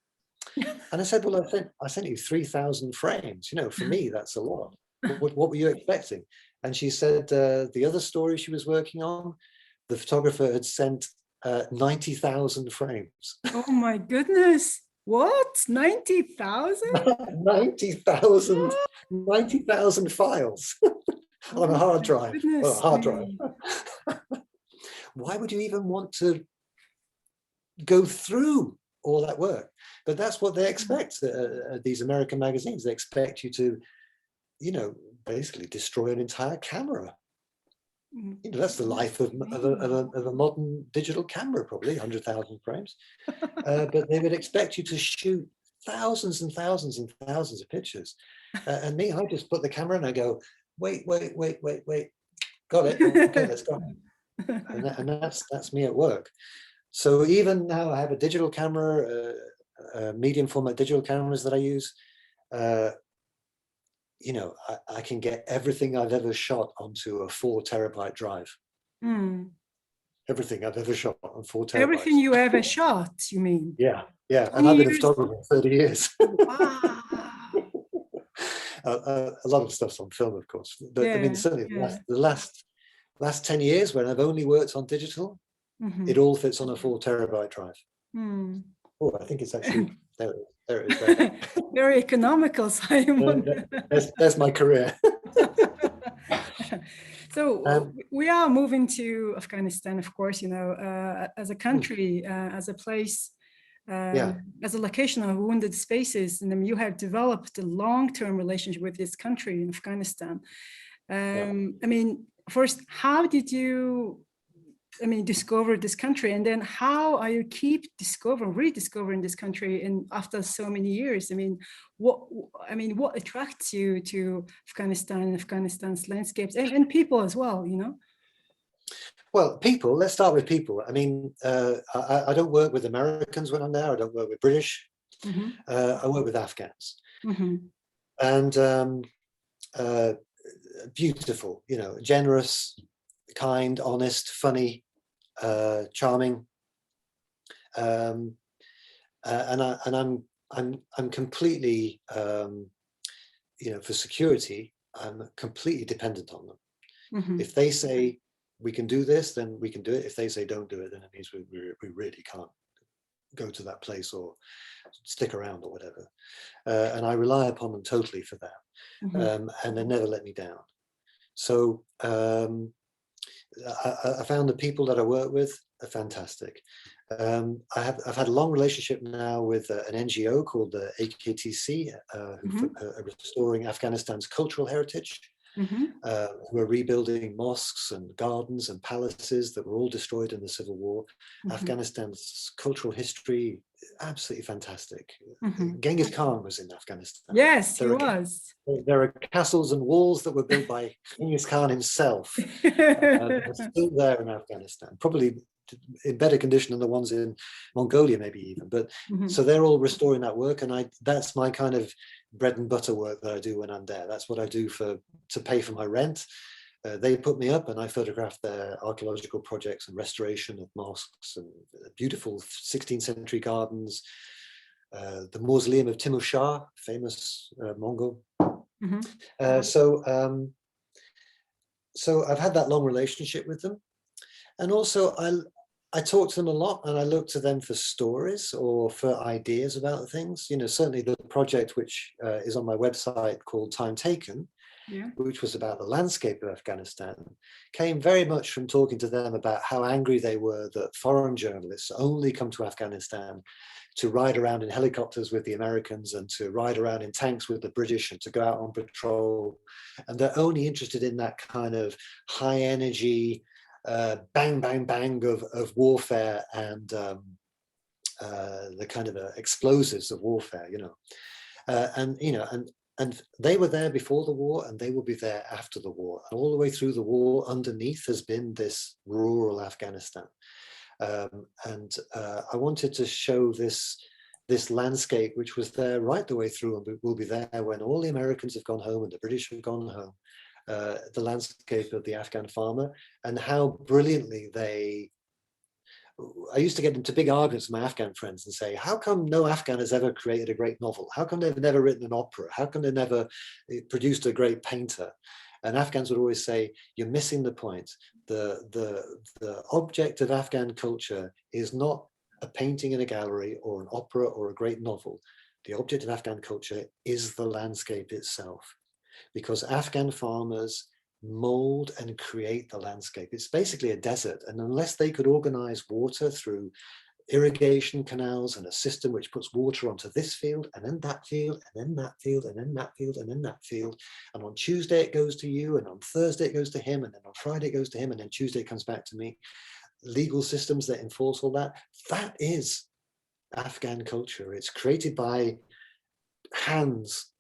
And I said, well, I sent you 3,000 frames. You know, for me, that's a lot. What were you expecting? And she said the other story she was working on, the photographer had sent 90,000 frames. Oh my goodness. What? 90,000? 90,000 90,000 files on a hard drive. Goodness Hard drive. Why would you even want to go through all that work? But that's what they expect at these American magazines. They expect you to, you know, basically destroy an entire camera. You know, that's the life of a modern digital camera, probably 100,000 frames. But they would expect you to shoot thousands and thousands and thousands of pictures. And me, I just put the camera and I go, wait, got it. Okay, let's go. And that's me at work. So even now I have a digital camera, medium format digital cameras that I use. You know, I can get everything I've ever shot onto a 4 terabyte drive. Everything I've ever shot on 4 terabytes. Everything you ever shot, you mean? Yeah. And I've been a photographer for 30 years. Wow. A lot of stuff's on film, of course. But I mean, certainly the last 10 years when I've only worked on digital, it all fits on a 4 terabyte drive. Oh, I think it's actually, there it is. There. Very economical, Simon. That's my career. So we are moving to Afghanistan, of course, you know, as a country, as a place, as a location of wounded spaces. And then you have developed a long-term relationship with this country in Afghanistan. I mean, first, how did you, discover this country? And then how are you keep rediscovering this country after so many years? What attracts you to Afghanistan and Afghanistan's landscapes and people as well, you know? Well, people, let's start with people. I mean, I don't work with Americans when I'm there. I don't work with British. I work with Afghans. And beautiful, you know, generous, kind, honest, funny, charming. And I'm completely, you know, for security, I'm completely dependent on them. If they say we can do this, then we can do it. If they say don't do it, then it means we really can't go to that place or stick around or whatever. And I rely upon them totally for that. And they never let me down. So I found the people that I work with are fantastic. I've had a long relationship now with an NGO called the AKTC, who are restoring Afghanistan's cultural heritage. Who are rebuilding mosques and gardens and palaces that were all destroyed in the Civil War. Afghanistan's cultural history, absolutely fantastic. Genghis Khan was in Afghanistan. Yes, he was. There are castles and walls that were built by Genghis Khan himself. They're still there in Afghanistan, probably in better condition than the ones in Mongolia, maybe even. But so they're all restoring that work, and that's my kind of bread and butter work that I do when I'm there. That's what I do to pay for my rent. They put me up and I photograph their archaeological projects and restoration of mosques and beautiful 16th century gardens, the mausoleum of Timur Shah, famous Mongol. So I've had that long relationship with them. And also I talk to them a lot, and I look to them for stories or for ideas about things. You know, certainly the project which is on my website called Time Taken, which was about the landscape of Afghanistan, came very much from talking to them about how angry they were that foreign journalists only come to Afghanistan to ride around in helicopters with the Americans and to ride around in tanks with the British and to go out on patrol. And they're only interested in that kind of high energy, bang, bang, bang of warfare and the kind of explosives of warfare, you know. And they were there before the war, and they will be there after the war. And all the way through the war, underneath has been this rural Afghanistan. And I wanted to show this landscape, which was there right the way through, and will be there when all the Americans have gone home and the British have gone home. The landscape of the Afghan farmer and how brilliantly they I used to get into big arguments with my Afghan friends and say, how come no Afghan has ever created a great novel? How come they've never written an opera? How come they never produced a great painter? And Afghans would always say, you're missing the point. The object of Afghan culture is not a painting in a gallery or an opera or a great novel. The object of Afghan culture is the landscape itself, because Afghan farmers mold and create the landscape. It's basically a desert, and unless they could organize water through irrigation canals and a system which puts water onto this field and then that field and then that field and then that field and then that field, and on Tuesday it goes to you, and on Thursday it goes to him, and then on Friday it goes to him, and then Tuesday it comes back to me, legal systems that enforce all that, that is Afghan culture. It's created by hands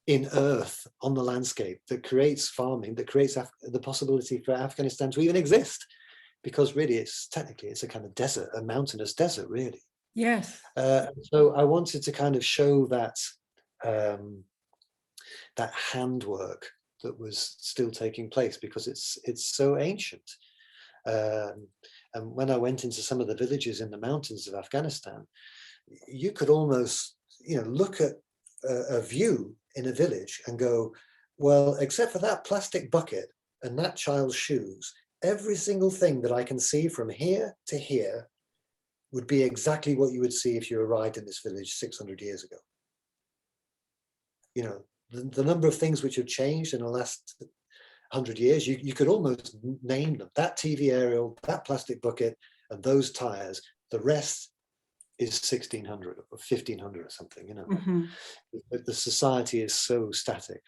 in earth on the landscape that creates farming, that creates the possibility for Afghanistan to even exist, because really it's technically it's a kind of desert, a mountainous desert, really. Yes. So I wanted to kind of show that that handwork that was still taking place, because it's so ancient. And when I went into some of the villages in the mountains of Afghanistan, you could almost, look at a view in a village and go, well, except for that plastic bucket and that child's shoes, every single thing that I can see from here to here would be exactly what you would see if you arrived in this village 600 years ago. The number of things which have changed in the last 100 years, you could almost name them. That TV aerial, that plastic bucket, and those tires. The rest is 1600 or 1500 or something, Mm-hmm. The society is so static.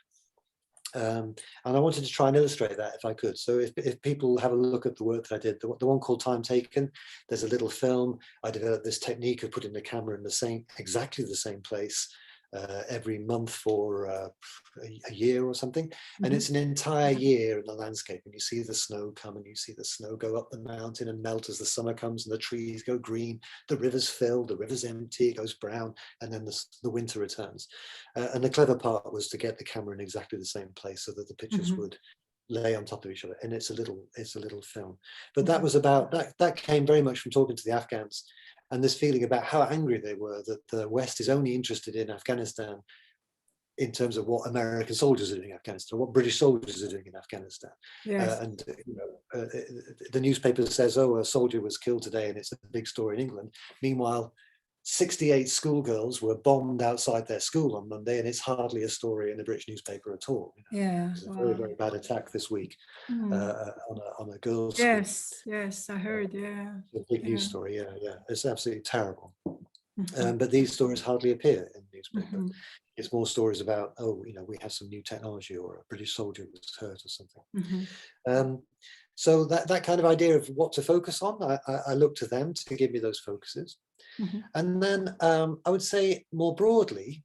And I wanted to try and illustrate that if I could. So if people have a look at the work that I did, the one called Time Taken, there's a little film. I developed this technique of putting the camera in exactly the same place every month for a year or something. Mm-hmm. And it's an entire year in the landscape, and you see the snow come, and you see the snow go up the mountain and melt as the summer comes, and the trees go green, the rivers fill, the river's empty, it goes brown, and then the winter returns. And the clever part was to get the camera in exactly the same place so that the pictures would lay on top of each other. And it's a little film. But that was about that came very much from talking to the Afghans, and this feeling about how angry they were that the West is only interested in Afghanistan in terms of what American soldiers are doing in Afghanistan, what British soldiers are doing in Afghanistan. Yes. The newspaper says, oh, a soldier was killed today, and it's a big story in England. Meanwhile, 68 schoolgirls were bombed outside their school on Monday, and it's hardly a story in the British newspaper at all. Yeah, it was a very, very bad attack this week on a girls' school. Yes, I heard. Yeah, it's a big news story. Yeah, it's absolutely terrible. But these stories hardly appear in the newspaper. It's more stories about, we have some new technology, or a British soldier was hurt or something. So that kind of idea of what to focus on, I look to them to give me those focuses. And then I would say more broadly,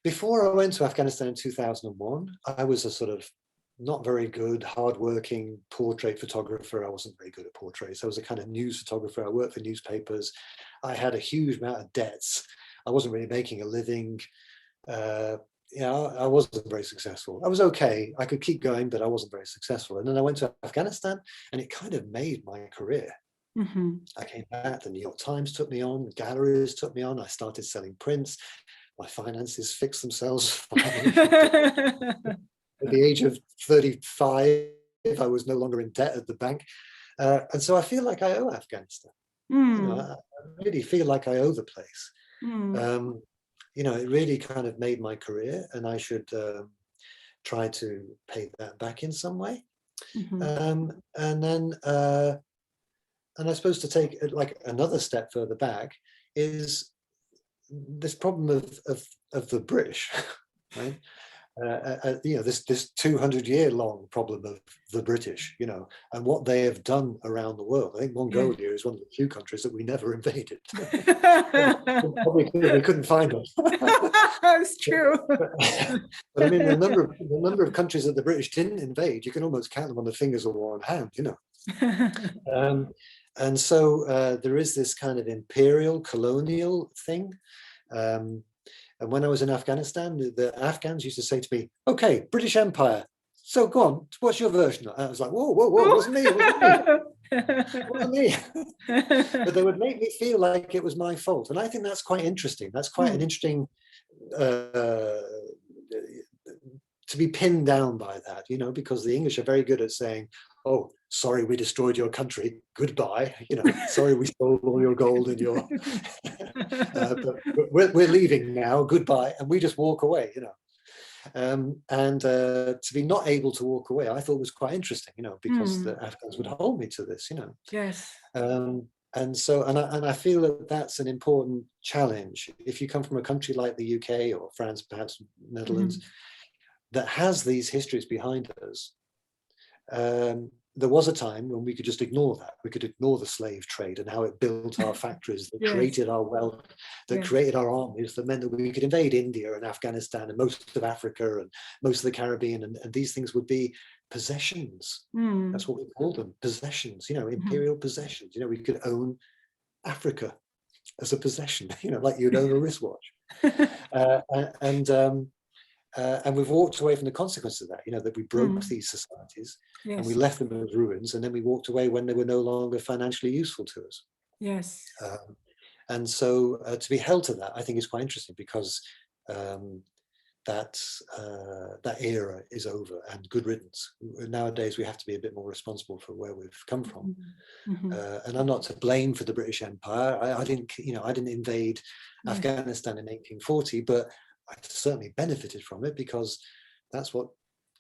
before I went to Afghanistan in 2001, I was a sort of not very good, hardworking portrait photographer. I wasn't very good at portraits. I was a kind of news photographer. I worked for newspapers. I had a huge amount of debts. I wasn't really making a living. I wasn't very successful. I was okay. I could keep going, but I wasn't very successful. And then I went to Afghanistan, and it kind of made my career. I came back, the New York Times took me on, galleries took me on, I started selling prints, my finances fixed themselves. At the age of 35, I was no longer in debt at the bank. And so I feel like I owe Afghanistan. I really feel like I owe the place. It really kind of made my career, and I should try to pay that back in some way. And I suppose to take like another step further back is this problem of the British, right? This 200-year-long problem of the British, and what they have done around the world. I think Mongolia is one of the few countries that we never invaded. Probably we couldn't find them. That's true. But I mean, the number of countries that the British didn't invade, you can almost count them on the fingers of one hand, And so there is this kind of imperial, colonial thing. And when I was in Afghanistan, the Afghans used to say to me, okay, British Empire, so go on, what's your version? And I was like, whoa, it wasn't me. What I mean? But they would make me feel like it was my fault. And I think that's quite interesting. That's quite an interesting to be pinned down by that, you know, because the English are very good at saying, oh, sorry, we destroyed your country. Goodbye. You know, sorry, we stole all your gold and your, but we're leaving now. Goodbye. And we just walk away, you know. To be not able to walk away, I thought was quite interesting, you know, because the Afghans would hold me to this, you know. Yes. And so, and I feel that that's an important challenge. If you come from a country like the UK or France, perhaps Netherlands, that has these histories behind us, there was a time when we could just ignore that. We could ignore the slave trade and how it built our factories, that created our wealth, that created our armies, that meant that we could invade India and Afghanistan and most of Africa and most of the Caribbean, and these things would be possessions. That's what we call them, possessions, you know, imperial possessions. You know, we could own Africa as a possession, you know, like you'd own a wristwatch. And we've walked away from the consequences of that, you know, that we broke these societies and we left them as ruins, and then we walked away when they were no longer financially useful to us. Yes. And so to be held to that, I think is quite interesting, because that era is over, and good riddance. Nowadays, we have to be a bit more responsible for where we've come from. And I'm not to blame for the British Empire. I didn't invade Afghanistan in 1840, but I certainly benefited from it, because that's what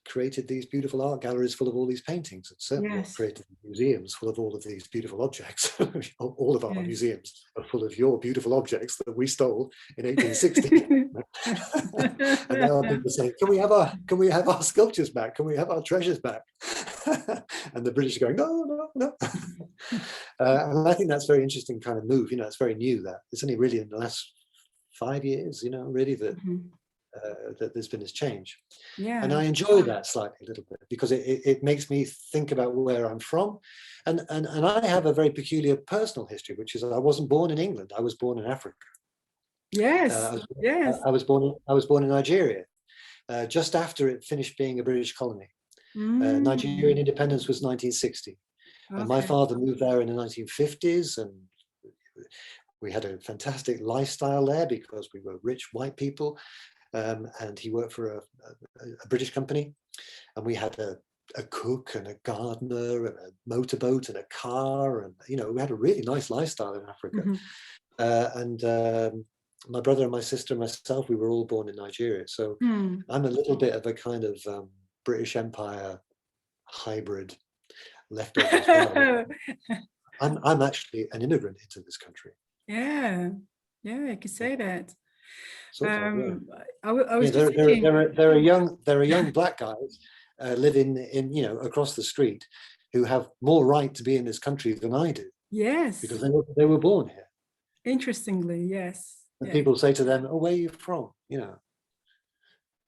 created these beautiful art galleries full of all these paintings. It's certainly what created museums full of all of these beautiful objects. All of our museums are full of your beautiful objects that we stole in 1860. And now people say, can we have our sculptures back? Can we have our treasures back? And the British are going, no. And I think that's a very interesting kind of move. You know, it's very new. That it's only really in the last 5 years, you know, really that that there's been this change. And I enjoy that slightly a little bit, because it makes me think about where I'm from, and I have a very peculiar personal history, which is I wasn't born in England. I was born in Africa. I was born in Nigeria, just after it finished being a British colony. Nigerian independence was 1960, and my father moved there in the 1950s, and we had a fantastic lifestyle there because we were rich white people, and he worked for a British company, and we had a cook and a gardener and a motorboat and a car, and you know, we had a really nice lifestyle in Africa. And my brother and my sister and myself, we were all born in Nigeria, so I'm a little bit of a kind of British Empire hybrid leftover as well. I'm actually an immigrant into this country. Yeah, I could say that. Sort of, I was just thinking... there are young black guys living in, you know, across the street, who have more right to be in this country than I do. Yes, because they were born here. Interestingly, yes. And people say to them, "Oh, where are you from?" You know,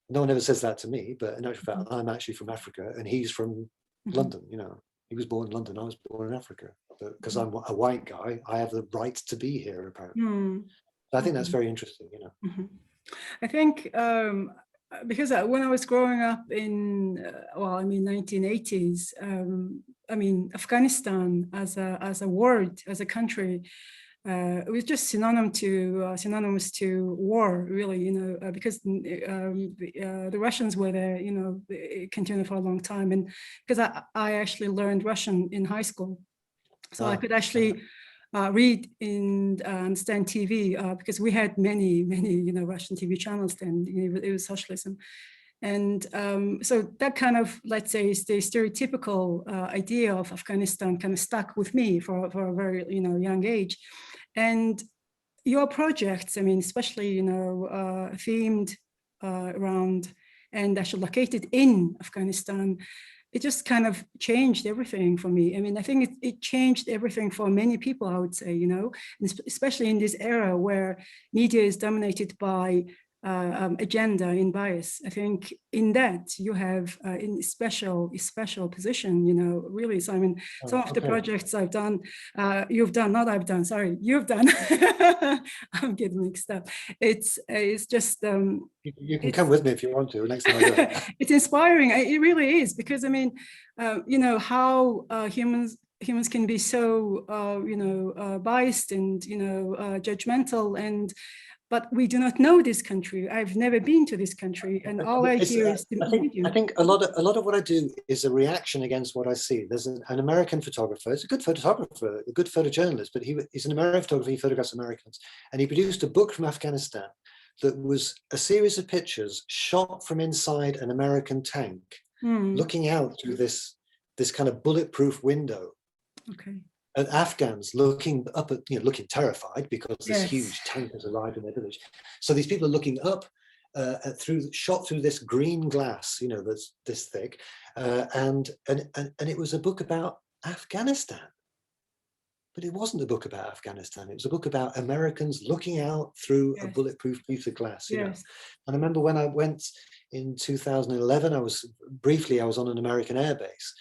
no one ever says that to me, but in actual fact, I'm actually from Africa, and he's from London. You know, he was born in London. I was born in Africa, but because I'm a white guy, I have the right to be here. Apparently, I think that's very interesting. You know, I think because when I was growing up in 1980s, Afghanistan as a word, as a country, it was just synonymous to war, really, you know, because the Russians were there, you know, it continued for a long time. And because I actually learned Russian in high school, so I could actually read and understand TV, because we had many, you know, Russian TV channels then. You know, it was socialism. And so that kind of, let's say, is the stereotypical idea of Afghanistan kind of stuck with me for a very, you know, young age. And your projects, I mean, especially, you know, themed around and actually located in Afghanistan, it just kind of changed everything for me. I mean, I think it changed everything for many people, I would say, you know, especially in this era where media is dominated by agenda and bias. I think in that you have in special position, you know, really, Simon. Some of the projects I've done, you've done, not I've done, sorry, you've done. I'm getting mixed up. It's just you can come with me if you want to next time I go. It's inspiring. It really is, because I mean, you know, how humans humans can be so, biased and, judgmental, but we do not know this country. I've never been to this country, and all I hear is the video. I think a lot of what I do is a reaction against what I see. There's an American photographer. He's a good photographer, a good photojournalist, but he's an American photographer. He photographs Americans, and he produced a book from Afghanistan that was a series of pictures shot from inside an American tank, looking out through this kind of bulletproof window. Okay. And Afghans looking up at, looking terrified because this huge tank has arrived in their village. So these people are looking up shot through this green glass, that's this thick, and it was a book about Afghanistan. But it wasn't a book about Afghanistan. It was a book about Americans looking out through a bulletproof piece of glass. And I remember when I went in 2011, I was on an American airbase.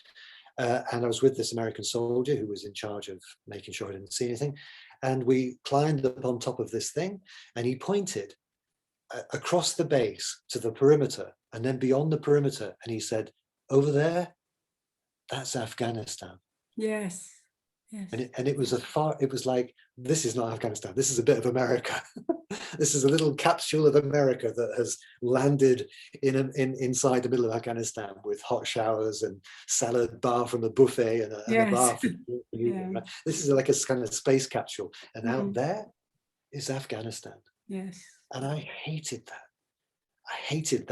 And I was with this American soldier who was in charge of making sure I didn't see anything. And we climbed up on top of this thing, and he pointed across the base to the perimeter and then beyond the perimeter. And he said, over there, that's Afghanistan. Yes. And it was like, this is not Afghanistan. This is a bit of America. This is a little capsule of America that has landed inside the middle of Afghanistan with hot showers and salad bar from a buffet and a bar. Right? This is like a kind of space capsule. And out there is Afghanistan. Yes. And I hated that.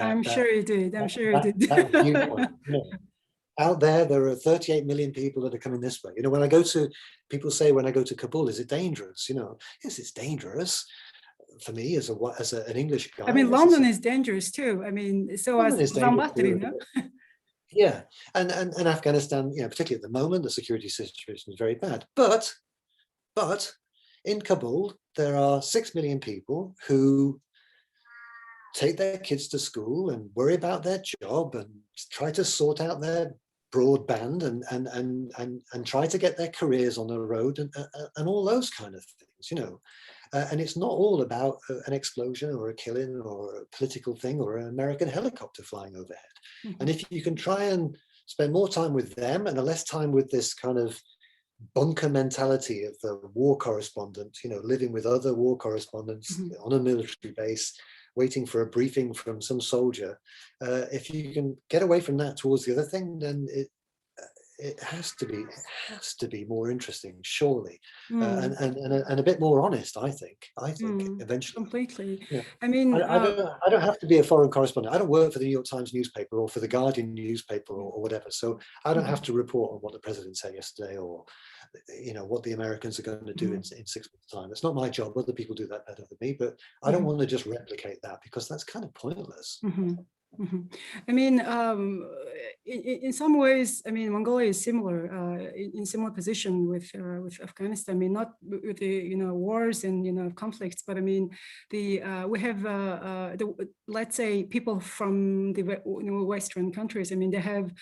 I'm sure you did. I'm sure you did. That viewpoint. Out there are 38 million people that are coming this way. People say when I go to Kabul, is it dangerous? Yes, it's dangerous for me as an English guy. I mean, London is dangerous too. I mean, so as Ulaanbaatar, Yeah, and Afghanistan, particularly at the moment, the security situation is very bad. But in Kabul, there are 6 million people who take their kids to school and worry about their job and try to sort out their broadband and try to get their careers on the road and all those kind of things, and it's not all about an explosion or a killing or a political thing or an American helicopter flying overhead. And if you can try and spend more time with them and less time with this kind of bunker mentality of the war correspondent, living with other war correspondents on a military base, waiting for a briefing from some soldier. If you can get away from that towards the other thing, then it has to be more interesting, surely, and a bit more honest. I think eventually. Completely. Yeah. I mean, I don't have to be a foreign correspondent. I don't work for the New York Times newspaper or for the Guardian newspaper or whatever. So I don't have to report on what the president said yesterday or what the Americans are going to do in 6 months' time. It's not my job. Other people do that better than me, but I don't want to just replicate that because that's kind of pointless. I mean, in some ways, I mean, Mongolia is similar, in similar position with Afghanistan. I mean, not with the wars and conflicts, but I mean, we have let's say people from the Western countries. I mean, they have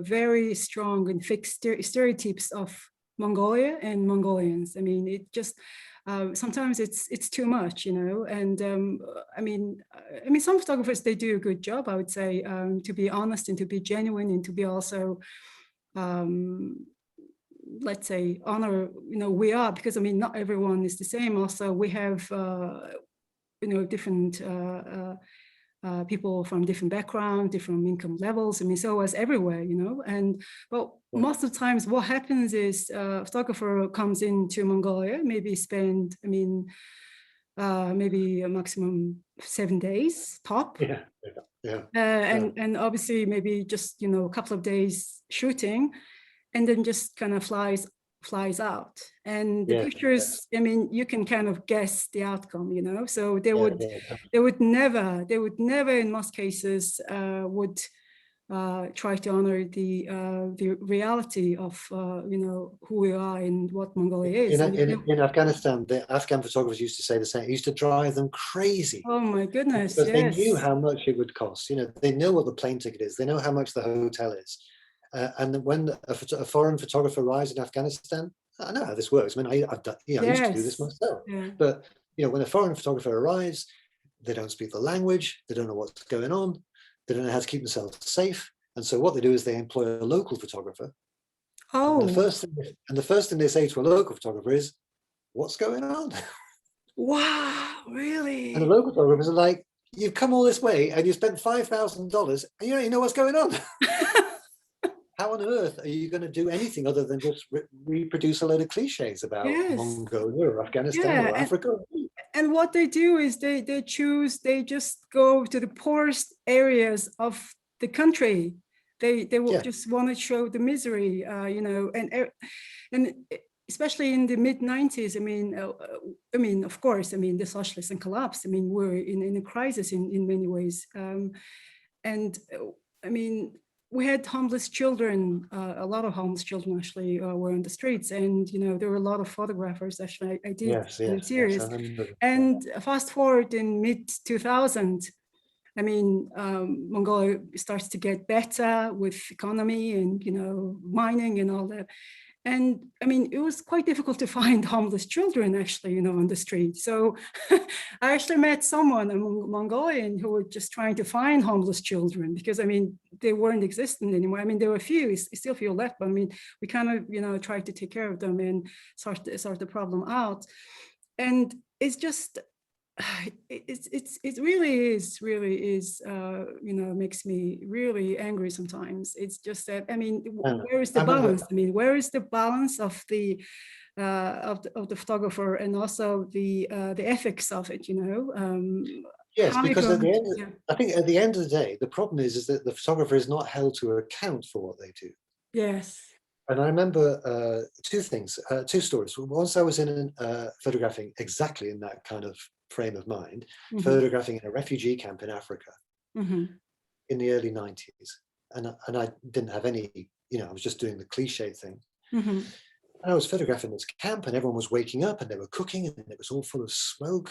very strong and fixed stereotypes of Mongolia and Mongolians. I mean, it just sometimes it's too much, and I mean, some photographers, they do a good job, I would say, to be honest and to be genuine and to be also, let's say, honor, we are, because I mean, not everyone is the same. Also, we have, different people from different backgrounds, different income levels. I mean, so as everywhere, but most of the times what happens is a photographer comes into Mongolia, maybe spend, maybe a maximum 7 days top. And obviously maybe just, a couple of days shooting and then just kind of flies out, and the pictures, I mean, you can kind of guess the outcome, so they would never in most cases would try to honor the reality of who we are and what Mongolia is. In Afghanistan, the Afghan photographers used to say the same. It used to drive them crazy. Oh my goodness! Because they knew how much it would cost. They know what the plane ticket is. They know how much the hotel is. And when a foreign photographer arrives in Afghanistan, I know how this works. I mean, I've done, I used to do this myself. But when a foreign photographer arrives, they don't speak the language. They don't know what's going on. They don't know how to keep themselves safe. And so what they do is they employ a local photographer. And Oh, the first thing they say to a local photographer is, "What's going on?" wow, And the really? local photographers are like, "You've come all this way and you spent $5,000 and you don't even know what's going on. How on earth are you going to do anything other than just reproduce a load of cliches about Yes. Mongolia or Afghanistan Yeah. or Africa?" And what they do is they just go to the poorest areas of the country. They will Yeah, just want to show the misery, and especially in the mid 90s. I mean, of course, I mean, the socialism collapsed. I mean, we're in a crisis in many ways, and I mean, we had homeless children. A lot of homeless children actually were on the streets, and there were a lot of photographers. Actually, I did yes, in a yes, I series. remember. Yeah. And fast forward in mid 2000, I mean, Mongolia starts to get better with economy and mining and all that. And I mean, it was quite difficult to find homeless children actually, on the street. So I actually met someone, a Mongolian, who were just trying to find homeless children because I mean, they weren't existent anymore. I mean, there were a few, still a few left, but I mean, we kind of, tried to take care of them and sort the problem out. And it's just, it really is makes me really angry sometimes. It's just that I mean, where is the I remember. balance? I mean, where is the balance of the of the photographer and also the ethics of it? Yes, How you because at going the to, end, I think at the end of the day, the problem is that the photographer is not held to account for what they do. yes. And I remember two things, two stories. Once I was photographing exactly in that kind of frame of mind, photographing in a refugee camp in Africa in the early 90s. And I didn't have any, I was just doing the cliche thing. And I was photographing this camp and everyone was waking up and they were cooking and it was all full of smoke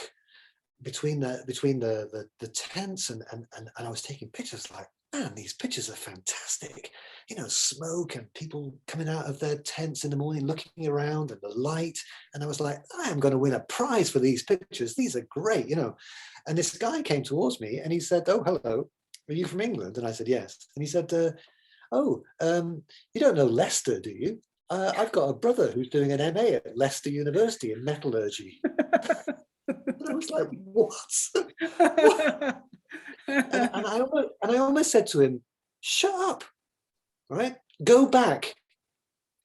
between the tents and I was taking pictures like, man, these pictures are fantastic. Smoke and people coming out of their tents in the morning, looking around and the light. And I was like, I am going to win a prize for these pictures. These are great, And this guy came towards me and he said, "Oh, hello. Are you from England?" And I said, "Yes." And he said, you don't know Leicester, do you? I've got a brother who's doing an MA at Leicester University in metallurgy. And I was like, what? What? And I almost said to him, "Shut up, right? Go back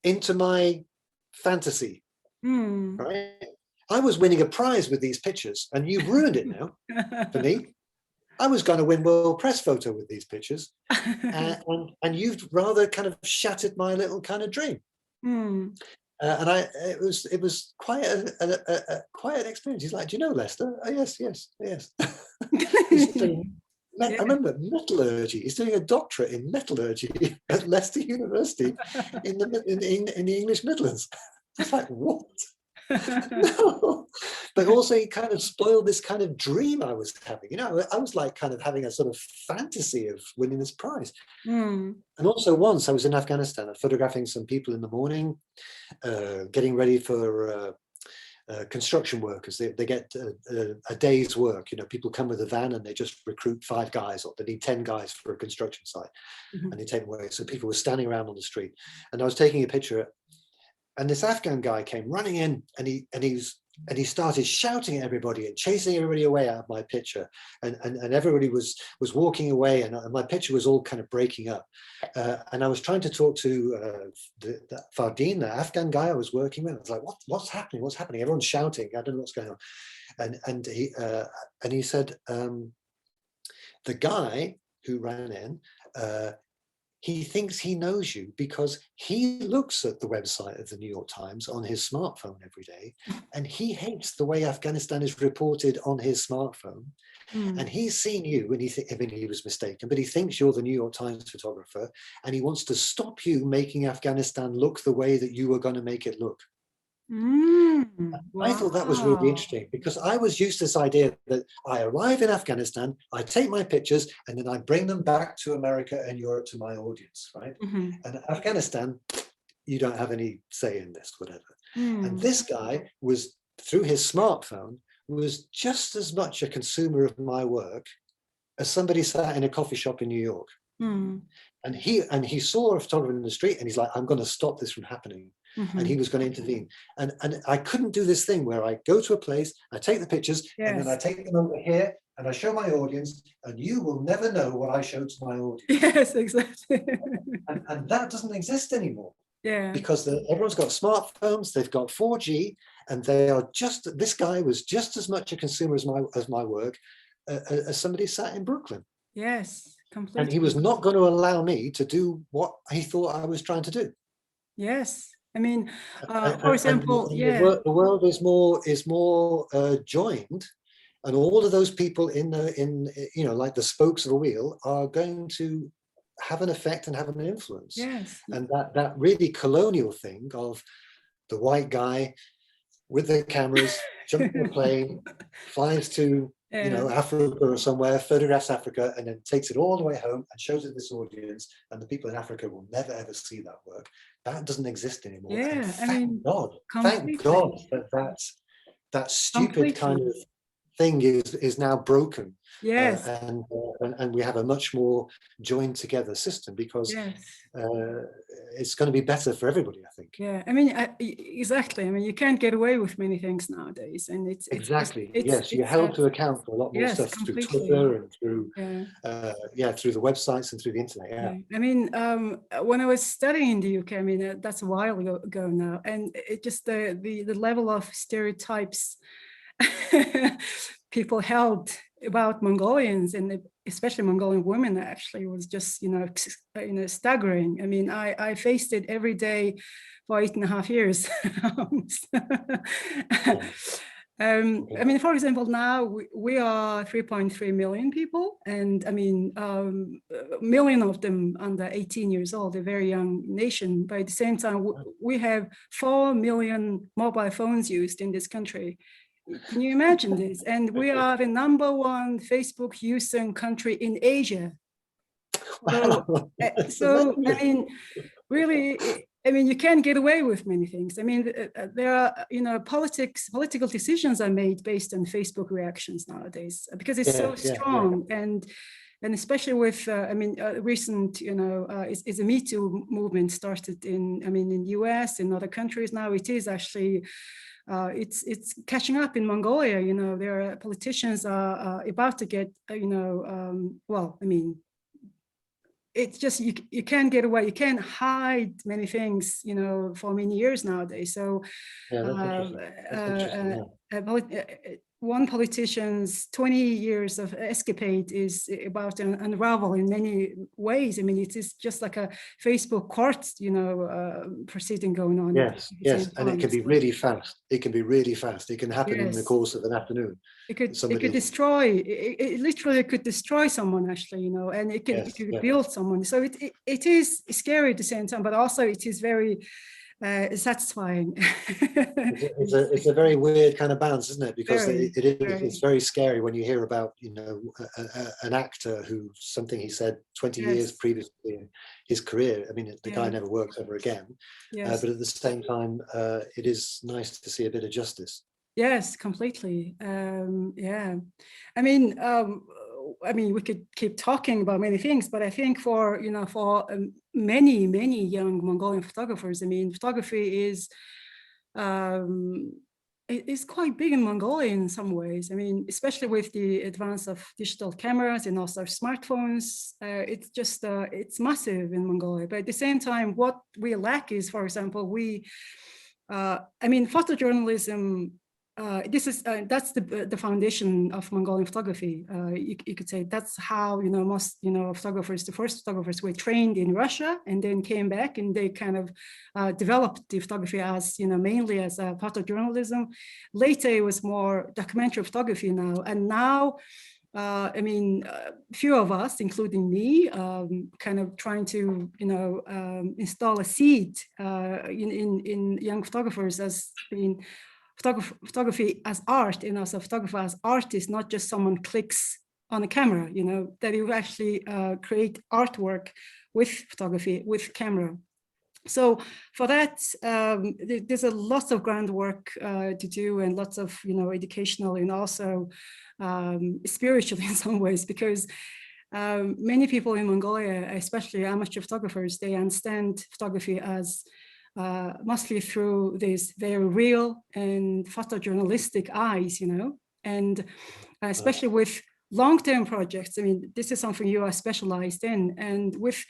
into my fantasy, right? I was winning a prize with these pictures and you've ruined it now for me. I was going to win World Press Photo with these pictures and you've rather kind of shattered my little kind of dream." And it was quite quite an experience. He's like, "Do you know Leicester?" "Oh, yes. He's doing, I remember metallurgy. He's doing a doctorate in metallurgy at Leicester University in the English Midlands. I was like, what? No. But also he kind of spoiled this kind of dream I was having. I was like kind of having a sort of fantasy of winning this prize. And also once I was in Afghanistan, photographing some people in the morning, getting ready for construction workers. They get a day's work. People come with a van and they just recruit 5 guys, or they need 10 guys for a construction site, and they take them away. So people were standing around on the street, and I was taking a picture, and this Afghan guy came running in, and he started shouting at everybody and chasing everybody away out of my picture, and everybody was walking away, and my picture was all kind of breaking up, and I was trying to talk to the Fardeen, the Afghan guy I was working with. I was like, what's happening? Everyone's shouting. I don't know what's going on. And he said, the guy who ran in, he thinks he knows you because he looks at the website of the New York Times on his smartphone every day, and he hates the way Afghanistan is reported on his smartphone. And he's seen you, and he was mistaken, but he thinks you're the New York Times photographer, and he wants to stop you making Afghanistan look the way that you were going to make it look. I thought that was really interesting, because I was used to this idea that I arrive in Afghanistan, I take my pictures, and then I bring them back to America and Europe to my audience, right? And Afghanistan, you don't have any say in this, whatever. And this guy was, through his smartphone, was just as much a consumer of my work as somebody sat in a coffee shop in New York. Mm. And he saw a photographer in the street, and he's like, I'm going to stop this from happening. Mm-hmm. And he was going to intervene. And I couldn't do this thing where I go to a place, I take the pictures, and then I take them over here, and I show my audience, and you will never know what I showed to my audience. Yes, exactly. and that doesn't exist anymore. Yeah. Because everyone's got smartphones, they've got 4G, and they are just, this guy was just as much a consumer as my work as somebody sat in Brooklyn. Yes, completely. And he was not going to allow me to do what he thought I was trying to do. Yes. I mean, for example, the world is more joined, and all of those people in like the spokes of a wheel are going to have an effect and have an influence. Yes. And that really colonial thing of the white guy with the cameras, jumping a plane, flies to Africa or somewhere, photographs Africa, and then takes it all the way home and shows it to this audience, and the people in Africa will never ever see that work. That doesn't exist anymore. Yeah, thank God that stupid completely. kind of thing is now broken. Yes. And we have a much more joined together system, because it's going to be better for everybody, I think. Yeah, I mean, exactly. I mean, you can't get away with many things nowadays, and it's you're held to account for a lot more stuff completely. through Twitter and through through the websites and through the internet. I mean, when I was studying in the UK, I mean, that's a while ago now, and it just the level of stereotypes people held about Mongolians, and especially Mongolian women, actually was just staggering. I mean, I faced it every day for 8.5 years. I mean, for example, now we are 3.3 million people, and I mean, a million of them under 18 years old, a very young nation. But at the same time, we have 4 million mobile phones used in this country. Can you imagine this? And we are the #1 Facebook using country in Asia. So I mean, really, I mean, you can't get away with many things. I mean, there are, political decisions are made based on Facebook reactions nowadays, because it's so strong. And especially with, recent, is a Me Too movement started in US, in other countries now. It is actually, it's catching up in Mongolia. There are politicians are about to get, it's just, you can't get away. You can't hide many things, for many years nowadays. So one politician's 20 years of escapade is about to unravel in many ways. I mean, it is just like a Facebook court, proceeding going on. Yes, and it can be really fast. It can be really fast. It can happen in the course of an afternoon. It could destroy. It literally could destroy someone, actually, and it could build someone. So it is scary at the same time, but also it is very satisfying. It's a very weird kind of balance, isn't it? Because it's very scary when you hear about an actor who something he said 20 years previously in his career. I mean, the guy never works ever again. But at the same time, it is nice to see a bit of justice. Yes, completely. I mean, we could keep talking about many things, but I think for many young Mongolian photographers, I mean, photography is quite big in Mongolia in some ways. I mean, especially with the advance of digital cameras and also smartphones, it's just it's massive in Mongolia. But at the same time, what we lack is, for example, photojournalism. That's the foundation of Mongolian photography. You could say that's how most the first photographers were trained in Russia and then came back, and they kind of developed the photography as mainly as a photojournalism. Later it was more documentary photography now, and now few of us, including me, kind of trying to install a seed in young photographers as being photography as art, and also photography as artist, not just someone clicks on a camera, that you actually create artwork with photography, with camera. So for that, there's a lot of groundwork to do, and lots of educational and also spiritual in some ways, because many people in Mongolia, especially amateur photographers, they understand photography as mostly through these very real and photojournalistic eyes, and especially with long-term projects. I mean, this is something you are specialized in, and with,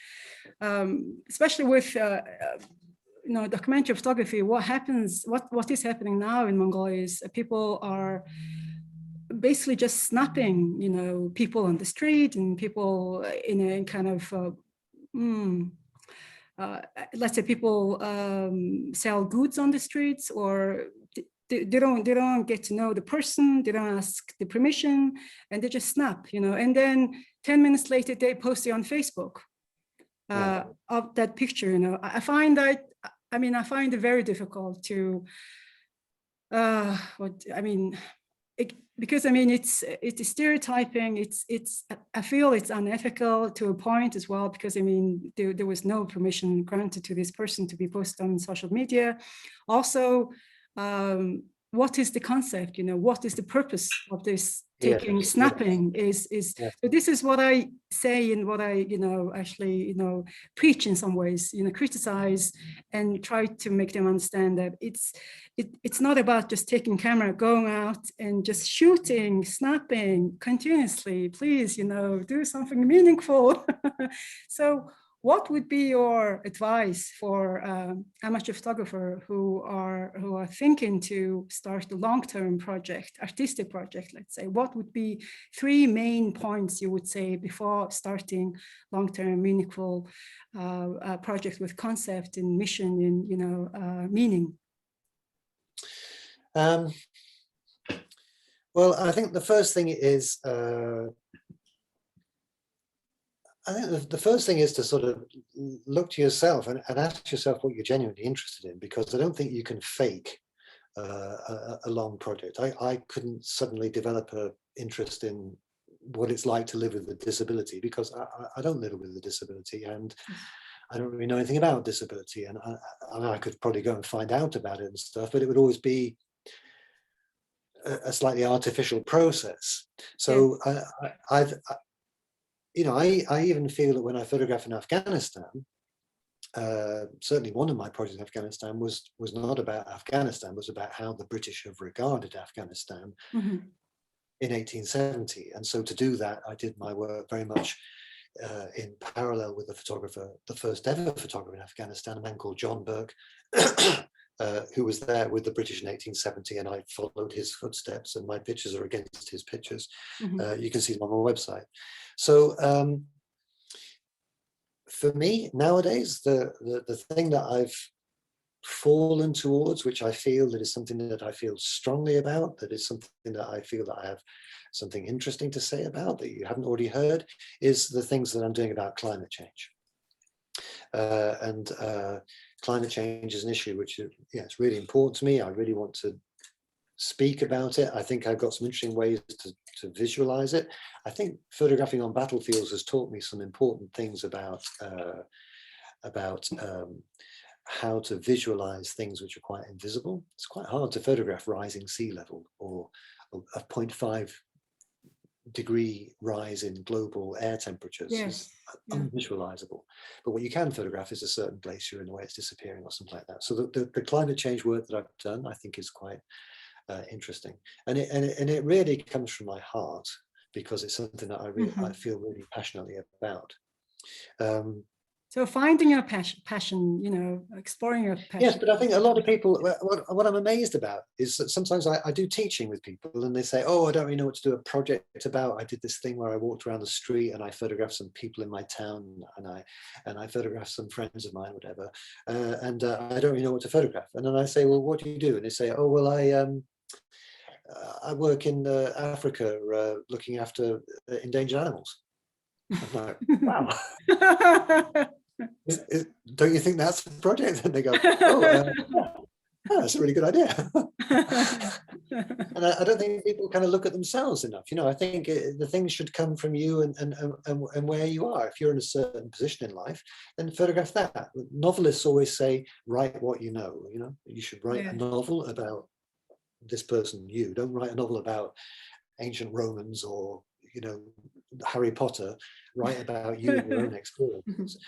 especially with, documentary photography, what is happening now in Mongolia is people are basically just snapping, people on the street and people in a kind of, let's say people sell goods on the streets, or they don't get to know the person, they don't ask the permission, and they just snap, and then 10 minutes later they post it on Facebook of that picture. I find it very difficult to because it's stereotyping. I feel it's unethical to a point as well, because there was no permission granted to this person to be posted on social media. Also, what is the concept? What is the purpose of this snapping? So this is what I say and what I actually preach in some ways, criticize and try to make them understand that it's not about just taking camera, going out and just shooting, snapping continuously. Please, do something meaningful. So what would be your advice for amateur photographer who are thinking to start a long-term project, artistic project, let's say? What would be 3 main points you would say before starting long-term meaningful project with concept and mission and meaning? Well, I think the first thing is to sort of look to yourself and ask yourself what you're genuinely interested in, because I don't think you can fake a long project. I couldn't suddenly develop an interest in what it's like to live with a disability, because I don't live with a disability, and I don't really know anything about disability. And I could probably go and find out about it and stuff, but it would always be a slightly artificial process. So I even feel that when I photograph in Afghanistan, certainly one of my projects in Afghanistan was not about Afghanistan, was about how the British have regarded Afghanistan in 1870. And so to do that, I did my work very much in parallel with the first ever photographer in Afghanistan, a man called John Burke, who was there with the British in 1870, and I followed his footsteps, and my pictures are against his pictures. You can see them on my website. So for me nowadays, the thing that I've fallen towards, which I feel that is something that I feel strongly about, that is something that I feel that I have something interesting to say about that you haven't already heard, is the things that I'm doing about climate change. Climate change is an issue which, it's really important to me. I really want to speak about it. I think I've got some interesting ways to visualize it. I think photographing on battlefields has taught me some important things about how to visualize things which are quite invisible. It's quite hard to photograph rising sea level or a 0.5 degree rise in global air temperatures. Is unvisualizable. But what you can photograph is a certain glacier and the way it's disappearing or something like that. So the climate change work that I've done, I think, is quite interesting, and it really comes from my heart, because it's something that I feel really passionately about. So finding your passion, exploring your passion. Yes, but I think a lot of people, what I'm amazed about is that sometimes I do teaching with people and they say, oh, I don't really know what to do a project about. I did this thing where I walked around the street and I photographed some people in my town, and I photographed some friends of mine, whatever, and I don't really know what to photograph. And then I say, well, what do you do? And they say, oh, well, I work in Africa looking after endangered animals. I'm like, wow. Don't you think that's the project? And they go, oh, that's a really good idea. And I don't think people kind of look at themselves enough. I think the things should come from you and where you are. If you're in a certain position in life, then photograph that. Novelists always say, write what you know. You should write a novel about this person. You don't write a novel about ancient Romans or Harry Potter, write about you and your own experiences.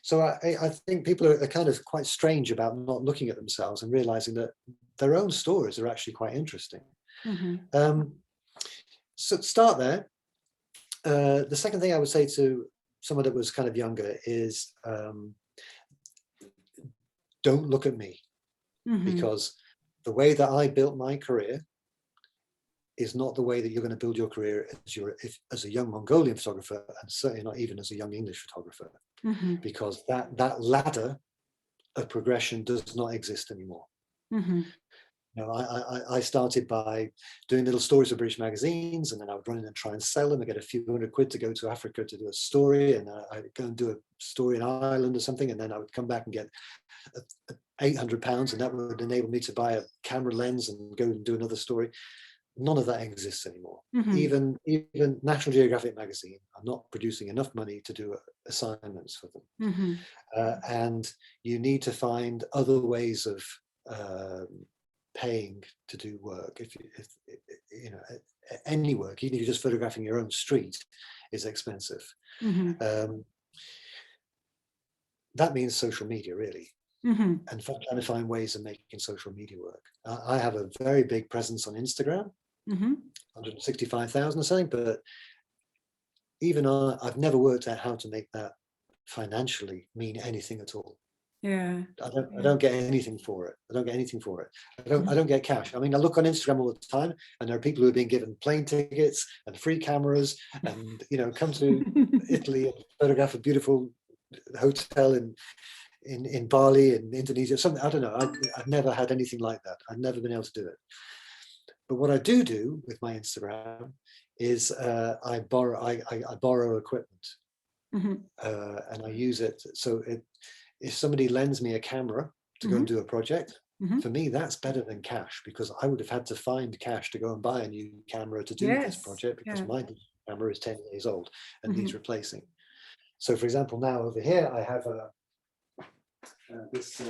So I think people are kind of quite strange about not looking at themselves and realizing that their own stories are actually quite interesting. So start there. The second thing I would say to someone that was kind of younger is don't look at me, because the way that I built my career is not the way that you're going to build your career as a young Mongolian photographer, and certainly not even as a young English photographer, because that ladder of progression does not exist anymore. You know, I started by doing little stories for British magazines, and then I would run in and try and sell them. I get a few £100 to go to Africa to do a story, and I'd go and do a story in Ireland or something, and then I would come back and get £800, and that would enable me to buy a camera lens and go and do another story. None of that exists anymore. Even National Geographic magazine are not producing enough money to do assignments for them, and you need to find other ways of paying to do work. If you know, any work, even if you're just photographing your own street, is expensive. That means social media, really. And trying to find ways of making social media work. I have a very big presence on Instagram, 165,000 or something, but even I've never worked out how to make that financially mean anything at all. I don't get anything for it. I don't get cash. I mean, I look on Instagram all the time, and there are people who are being given plane tickets and free cameras, and you know, come to Italy and photograph a beautiful hotel in Bali and Indonesia, something. I don't know. I've never had anything like that. I've never been able to do it. But what I do with my Instagram is I borrow equipment, and I use it. So if somebody lends me a camera to go and do a project, for me that's better than cash, because I would have had to find cash to go and buy a new camera to do this project, because my camera is 10 years old and needs replacing. So, for example, now over here I have this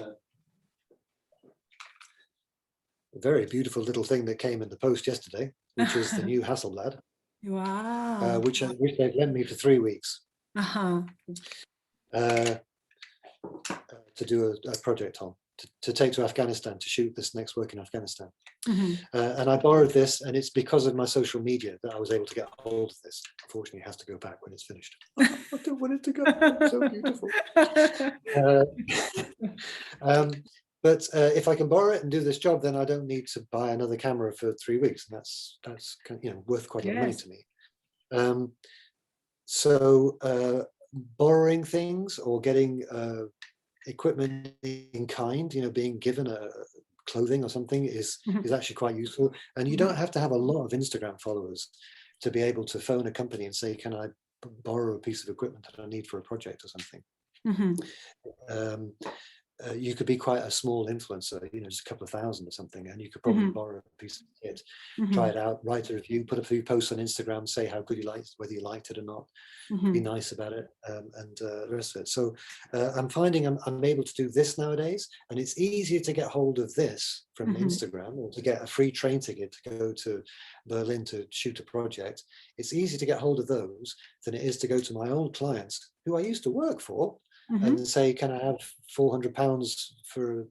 very beautiful little thing that came in the post yesterday, which is the new Hasselblad. Wow. Which they've lent me for 3 weeks to do a project on, to take to Afghanistan, to shoot this next work in Afghanistan. And I borrowed this, and it's because of my social media that I was able to get hold of this. Unfortunately, it has to go back when it's finished. I don't want it to go. It's so beautiful. But if I can borrow it and do this job, then I don't need to buy another camera for 3 weeks, and that's you know, worth quite a lot of money to me. So borrowing things or getting equipment in kind, you know, being given a clothing or something is actually quite useful. And you don't have to have a lot of Instagram followers to be able to phone a company and say, can I borrow a piece of equipment that I need for a project or something. You could be quite a small influencer, you know, just a couple of thousand or something, and you could probably borrow a piece of kit, try it out, write a review, put a few posts on Instagram, say how good you liked it, whether you liked it or not, be nice about it, and the rest of it. So I'm finding I'm able to do this nowadays, and it's easier to get hold of this from Instagram, or to get a free train ticket to go to Berlin to shoot a project. It's easier to get hold of those than it is to go to my old clients who I used to work for, and say, can I have £400 for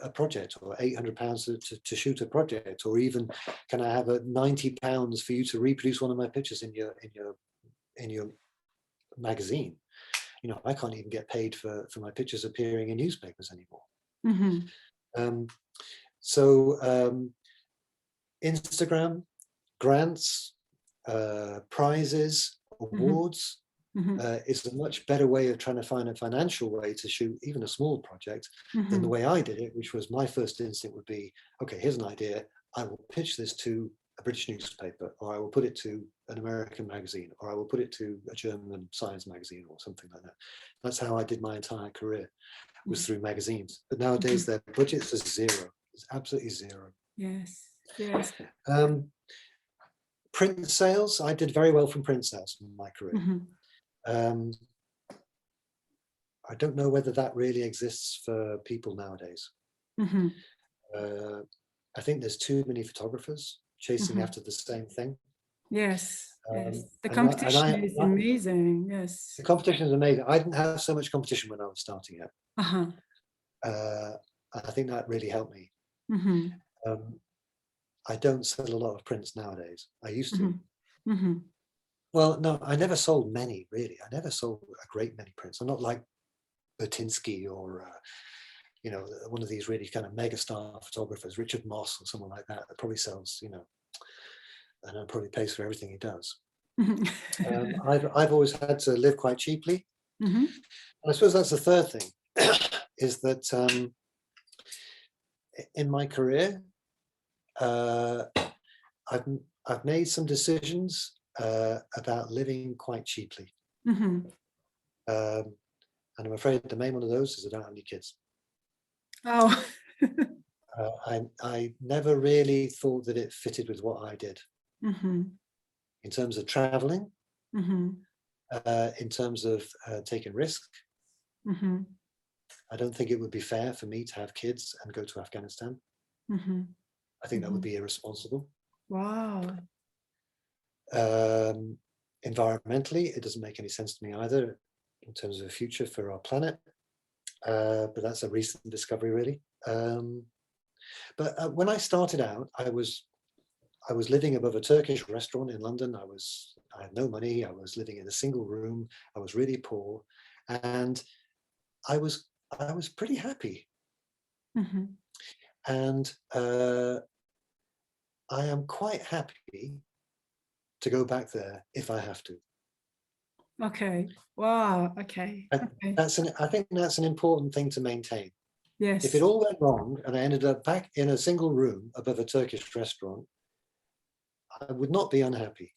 a project, or £800 to shoot a project, or even can I have £90 for you to reproduce one of my pictures in your magazine? You know, I can't even get paid for my pictures appearing in newspapers anymore. So Instagram, grants, prizes, awards. Is a much better way of trying to find a financial way to shoot even a small project than the way I did it, which was, my first instinct would be, okay, here's an idea, I will pitch this to a British newspaper, or I will put it to an American magazine, or I will put it to a German science magazine, or something like that. That's how I did my entire career, was through magazines. But nowadays their budgets are zero. It's absolutely zero. Yes, yes. Print sales, I did very well from print sales in my career. I don't know whether that really exists for people nowadays. I think there's too many photographers chasing after the same thing. Yes, yes. The And competition is amazing. Yes. the competition is amazing. I didn't have so much competition when I was starting out. Uh-huh. I think that really helped me. Mm-hmm. I don't sell a lot of prints nowadays. I used to. Mm-hmm. Mm-hmm. Well, no, I never sold many, really. I never sold a great many prints. I'm not like Bertinsky or, you know, one of these really kind of megastar photographers, Richard Moss or someone like that probably sells, you know, and probably pays for everything he does. I've always had to live quite cheaply. Mm-hmm. And I suppose that's the third thing, is that in my career, I've made some decisions about living quite cheaply. Mm-hmm. And I'm afraid the main one of those is I don't have any kids. Oh. I never really thought that it fitted with what I did. Mm-hmm. In terms of traveling, Mm-hmm. in terms of taking risk. Mm-hmm. I don't think it would be fair for me to have kids and go to Afghanistan. Mm-hmm. I think that would be irresponsible. Wow. Environmentally, it doesn't make any sense to me either in terms of a future for our planet. But that's a recent discovery, really. But when I started out, I was living above a Turkish restaurant in London. I had no money. I was living in a single room. I was really poor, and I was pretty happy. Mm-hmm. And I am quite happy to go back there if I have to. Okay. Wow. Okay. Okay. I think that's an important thing to maintain. Yes. If it all went wrong and I ended up back in a single room above a Turkish restaurant, I would not be unhappy.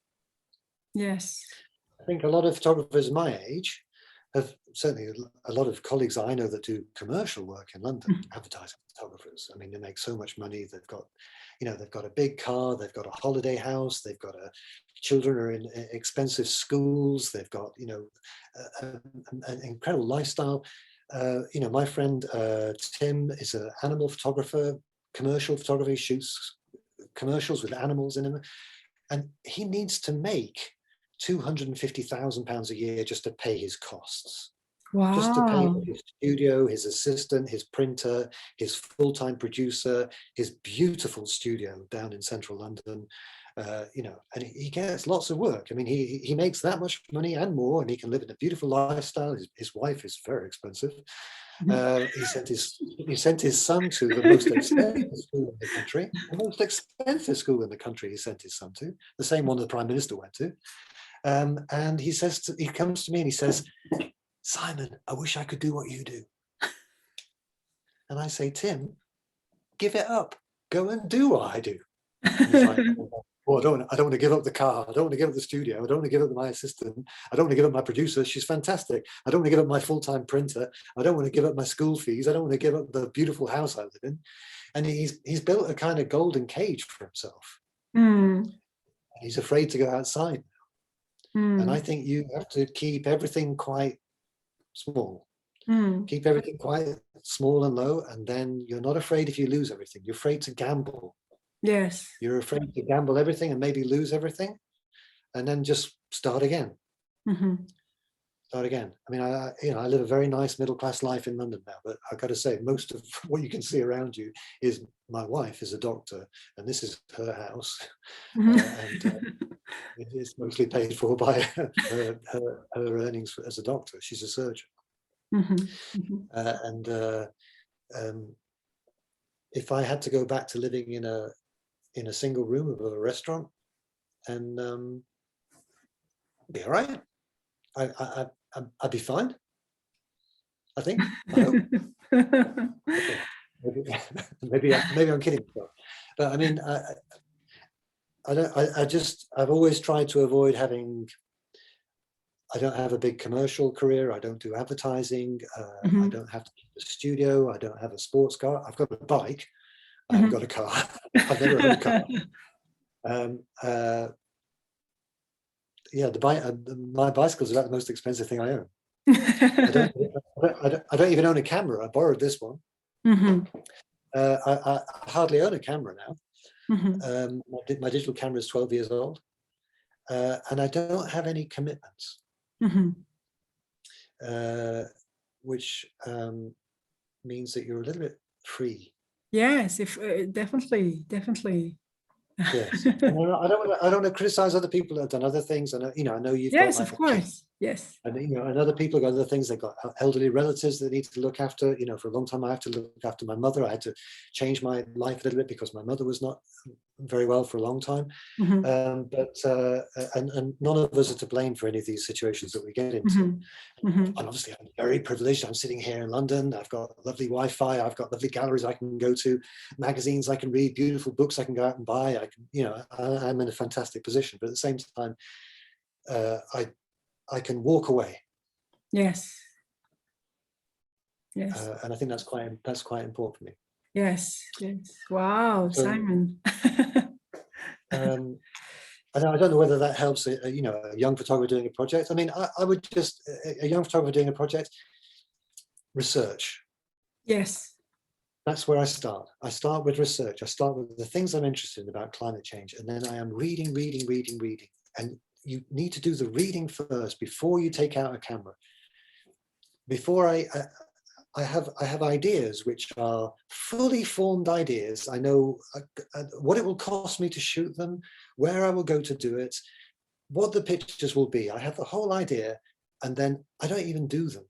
Yes. I think a lot of photographers my age have, certainly a lot of colleagues I know that do commercial work in London, advertising photographers. I mean, they make so much money. They've got, you know, they've got a big car, they've got a holiday house, they've got children are in expensive schools, they've got, you know, an incredible lifestyle. You know, my friend Tim is an animal photographer, commercial photography, shoots commercials with animals in them, and he needs to make £250,000 a year just to pay his costs. Wow. Just to pay his studio, his assistant, his printer, his full-time producer, his beautiful studio down in central London. You know, and he gets lots of work. I mean, he makes that much money and more, and he can live in a beautiful lifestyle. His wife is very expensive. He sent his son to the most expensive school in the country. The most expensive school in the country he sent his son to, the same one the Prime Minister went to. And he comes to me and he says, "Simon, I wish I could do what you do." And I say, "Tim, give it up. Go and do what I do." And he's like, "Oh, I don't want to give up the car. I don't want to give up the studio. I don't want to give up my assistant. I don't want to give up my producer. She's fantastic. I don't want to give up my full-time printer. I don't want to give up my school fees. I don't want to give up the beautiful house I live in." And he's built a kind of golden cage for himself. Mm. He's afraid to go outside. And I think you have to keep everything quite small. Keep everything quite small and low, and then you're not afraid if you lose everything. You're afraid to gamble. Yes. You're afraid to gamble everything and maybe lose everything, and then just start again. Start again. I mean, I live a very nice middle-class life in London now, but I've got to say, most of what you can see around you is my wife is a doctor, and this is her house, and it is mostly paid for by her earnings as a doctor. She's a surgeon. And if I had to go back to living in a single room of a restaurant, and be all right. I'd be fine. I think. I hope. Maybe I'm kidding myself. But I mean, I've always tried to avoid having. I don't have a big commercial career. I don't do advertising. I don't have to keep a studio. I don't have a sports car. I've got a bike. I haven't got a car. I've never had a car. Yeah, my bicycle is about the most expensive thing I own. I don't even own a camera. I borrowed this one. I hardly own a camera now. My digital camera is 12 years old. and I don't have any commitments, which means that you're a little bit free. Yes, if definitely. Yes, and I don't want to criticize other people that have done other things, and I know you've got Yes, like of course. Yes. and and other people have got other things. They've got elderly relatives that need to look after. For a long time I have to look after my mother. I had to change my life a little bit because my mother was not very well for a long time. But none of us are to blame for any of these situations that we get into. And obviously I'm very privileged. I'm sitting here in London. I've got lovely Wi-Fi. I've got lovely galleries I can go to, magazines I can read, beautiful books I can go out and buy. I can, I'm in a fantastic position. But at the same time, I can walk away. Yes. Yes. And I think that's quite important for me. Yes. Yes. Wow, So, Simon. I don't know whether that helps a young photographer doing a project. I mean, I would just, a young photographer doing a project, research. Yes. That's where I start. I start with research. I start with the things I'm interested in about climate change. And then I am reading. And you need to do the reading first before you take out a camera. Before I have ideas which are fully formed ideas. I know what it will cost me to shoot them, where I will go to do it, what the pictures will be. I have the whole idea, and then I don't even do them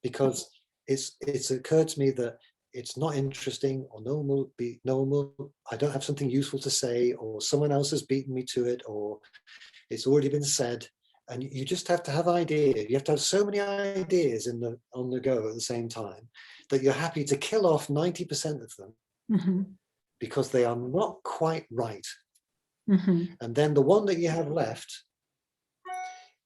because it's occurred to me that it's not interesting, or no one will be normal. I don't have something useful to say, or someone else has beaten me to it, or it's already been said. And you just have to have ideas. You have to have so many ideas on the go at the same time that you're happy to kill off 90% of them because they are not quite right. And then the one that you have left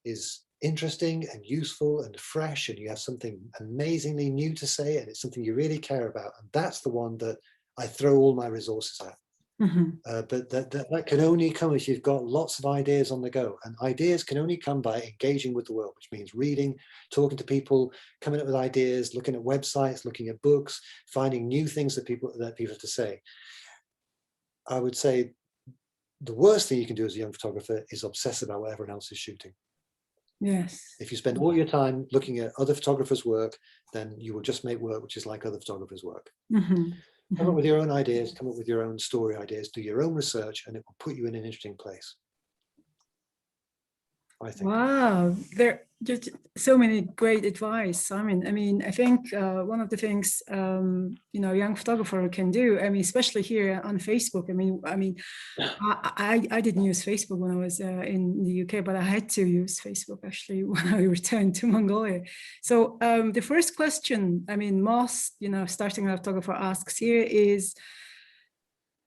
is interesting and useful and fresh, and you have something amazingly new to say, and it's something you really care about. And that's the one that I throw all my resources at. But that can only come if you've got lots of ideas on the go, and ideas can only come by engaging with the world, which means reading, talking to people, coming up with ideas, looking at websites, looking at books, finding new things that people have to say. I would say the worst thing you can do as a young photographer is obsess about what everyone else is shooting. Yes. If you spend all your time looking at other photographers' work, then you will just make work which is like other photographers' work. Come up with your own ideas, come up with your own story ideas, do your own research, and it will put you in an interesting place, I think. Wow, there are just so many great advice, Simon. I mean, I think one of the things young photographer can do. I mean, especially here on Facebook. I mean, I didn't use Facebook when I was in the UK, but I had to use Facebook actually when I returned to Mongolia. So the first question, I mean, most starting out photographer asks here is,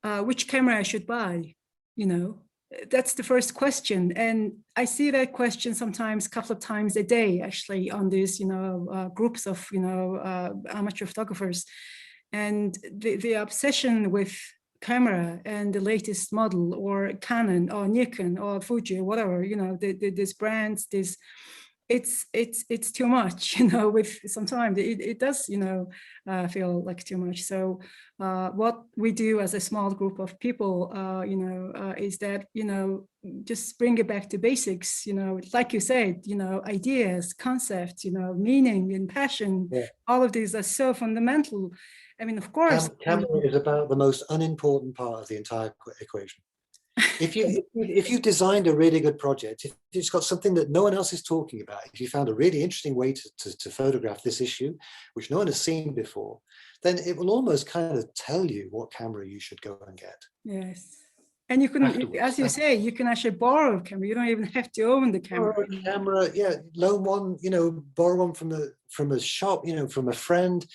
which camera I should buy? That's the first question, and I see that question sometimes a couple of times a day actually on these groups of amateur photographers, and the obsession with camera and the latest model, or Canon or Nikon or Fuji or whatever, these brands, it's too much, with sometimes it does feel like too much. So what we do as a small group of people is that just bring it back to basics, like you said, ideas, concepts, meaning and passion. All of these are so fundamental. I mean, of course, camera is about the most unimportant part of the entire equation. If you designed a really good project, if it's got something that no one else is talking about, if you found a really interesting way to photograph this issue, which no one has seen before, then it will almost kind of tell you what camera you should go and get. Yes. And you can, as you say, you can actually borrow a camera. You don't even have to own the camera. Borrow a camera, yeah, loan one, borrow one from a shop, from a friend.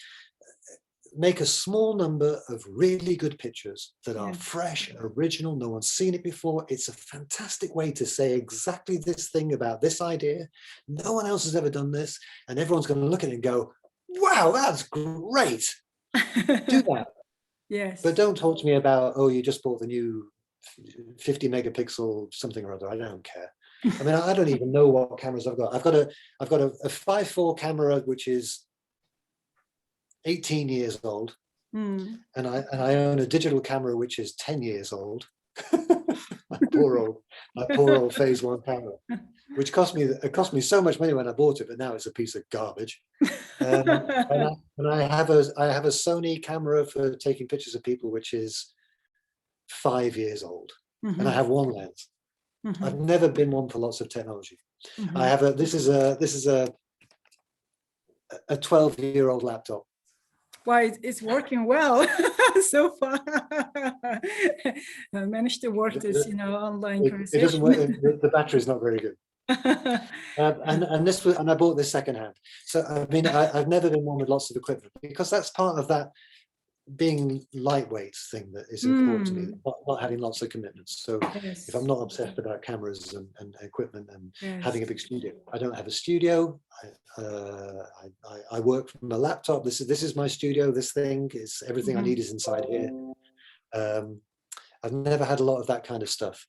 Make a small number of really good pictures that are fresh and original. No one's seen it before. It's a fantastic way to say exactly this thing about this idea. No one else has ever done this. And everyone's going to look at it and go, wow, that's great. Do that. Yes. But don't talk to me about, oh, you just bought the new 50 megapixel something or other. I don't care. I mean, I don't even know what cameras I've got. I've got a 5.4 camera, which is 18 years old, and I own a digital camera which is 10 years old. my poor old phase one camera, which cost me so much money when I bought it, but now it's a piece of garbage. And I have a Sony camera for taking pictures of people, which is 5 years old, and I have one lens. I've never been one for lots of technology. I have this is a 12-year-old laptop. Why, it's working well so far. I managed to work this, online It conversation. doesn't work. The battery is not very good. And I bought this secondhand. So I mean, I've never been one with lots of equipment, because that's part of that being lightweight thing that is important to me, not having lots of commitments. So if I'm not obsessed about cameras and equipment and having a big studio, I don't have a studio. I work from a laptop. This is my studio. This thing is everything I need is inside here. I've never had a lot of that kind of stuff.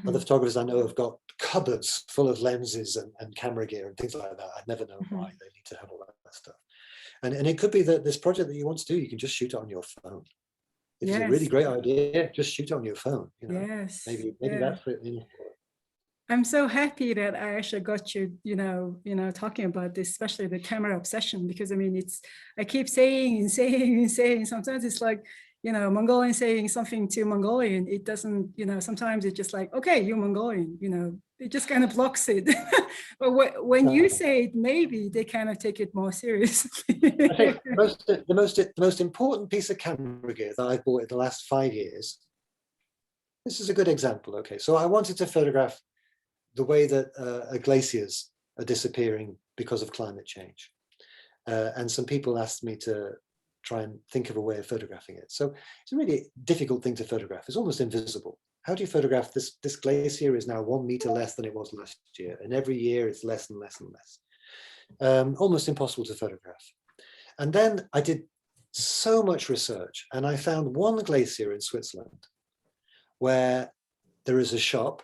Other photographers I know have got cupboards full of lenses and camera gear and things like that. I've never known why they need to have all that stuff. And it could be that this project that you want to do, you can just shoot it on your phone. If it's a really great idea, just shoot it on your phone. Maybe that's it. I'm so happy that I actually got you, talking about this, especially the camera obsession, because I mean, I keep saying and saying and saying. Sometimes it's like, Mongolian saying something to Mongolian, it doesn't, sometimes it's just like, okay, you're Mongolian, it just kind of blocks it. But when you say it, maybe they kind of take it more seriously. I think the most important piece of camera gear that I've bought in the last 5 years, this is a good example. Okay, so I wanted to photograph the way that glaciers are disappearing because of climate change. And some people asked me to try and think of a way of photographing it. So it's a really difficult thing to photograph. It's almost invisible. How do you photograph this? This glacier is now 1 meter less than it was last year. And every year it's less and less and less. Almost impossible to photograph. And then I did so much research, and I found one glacier in Switzerland where there is a shop,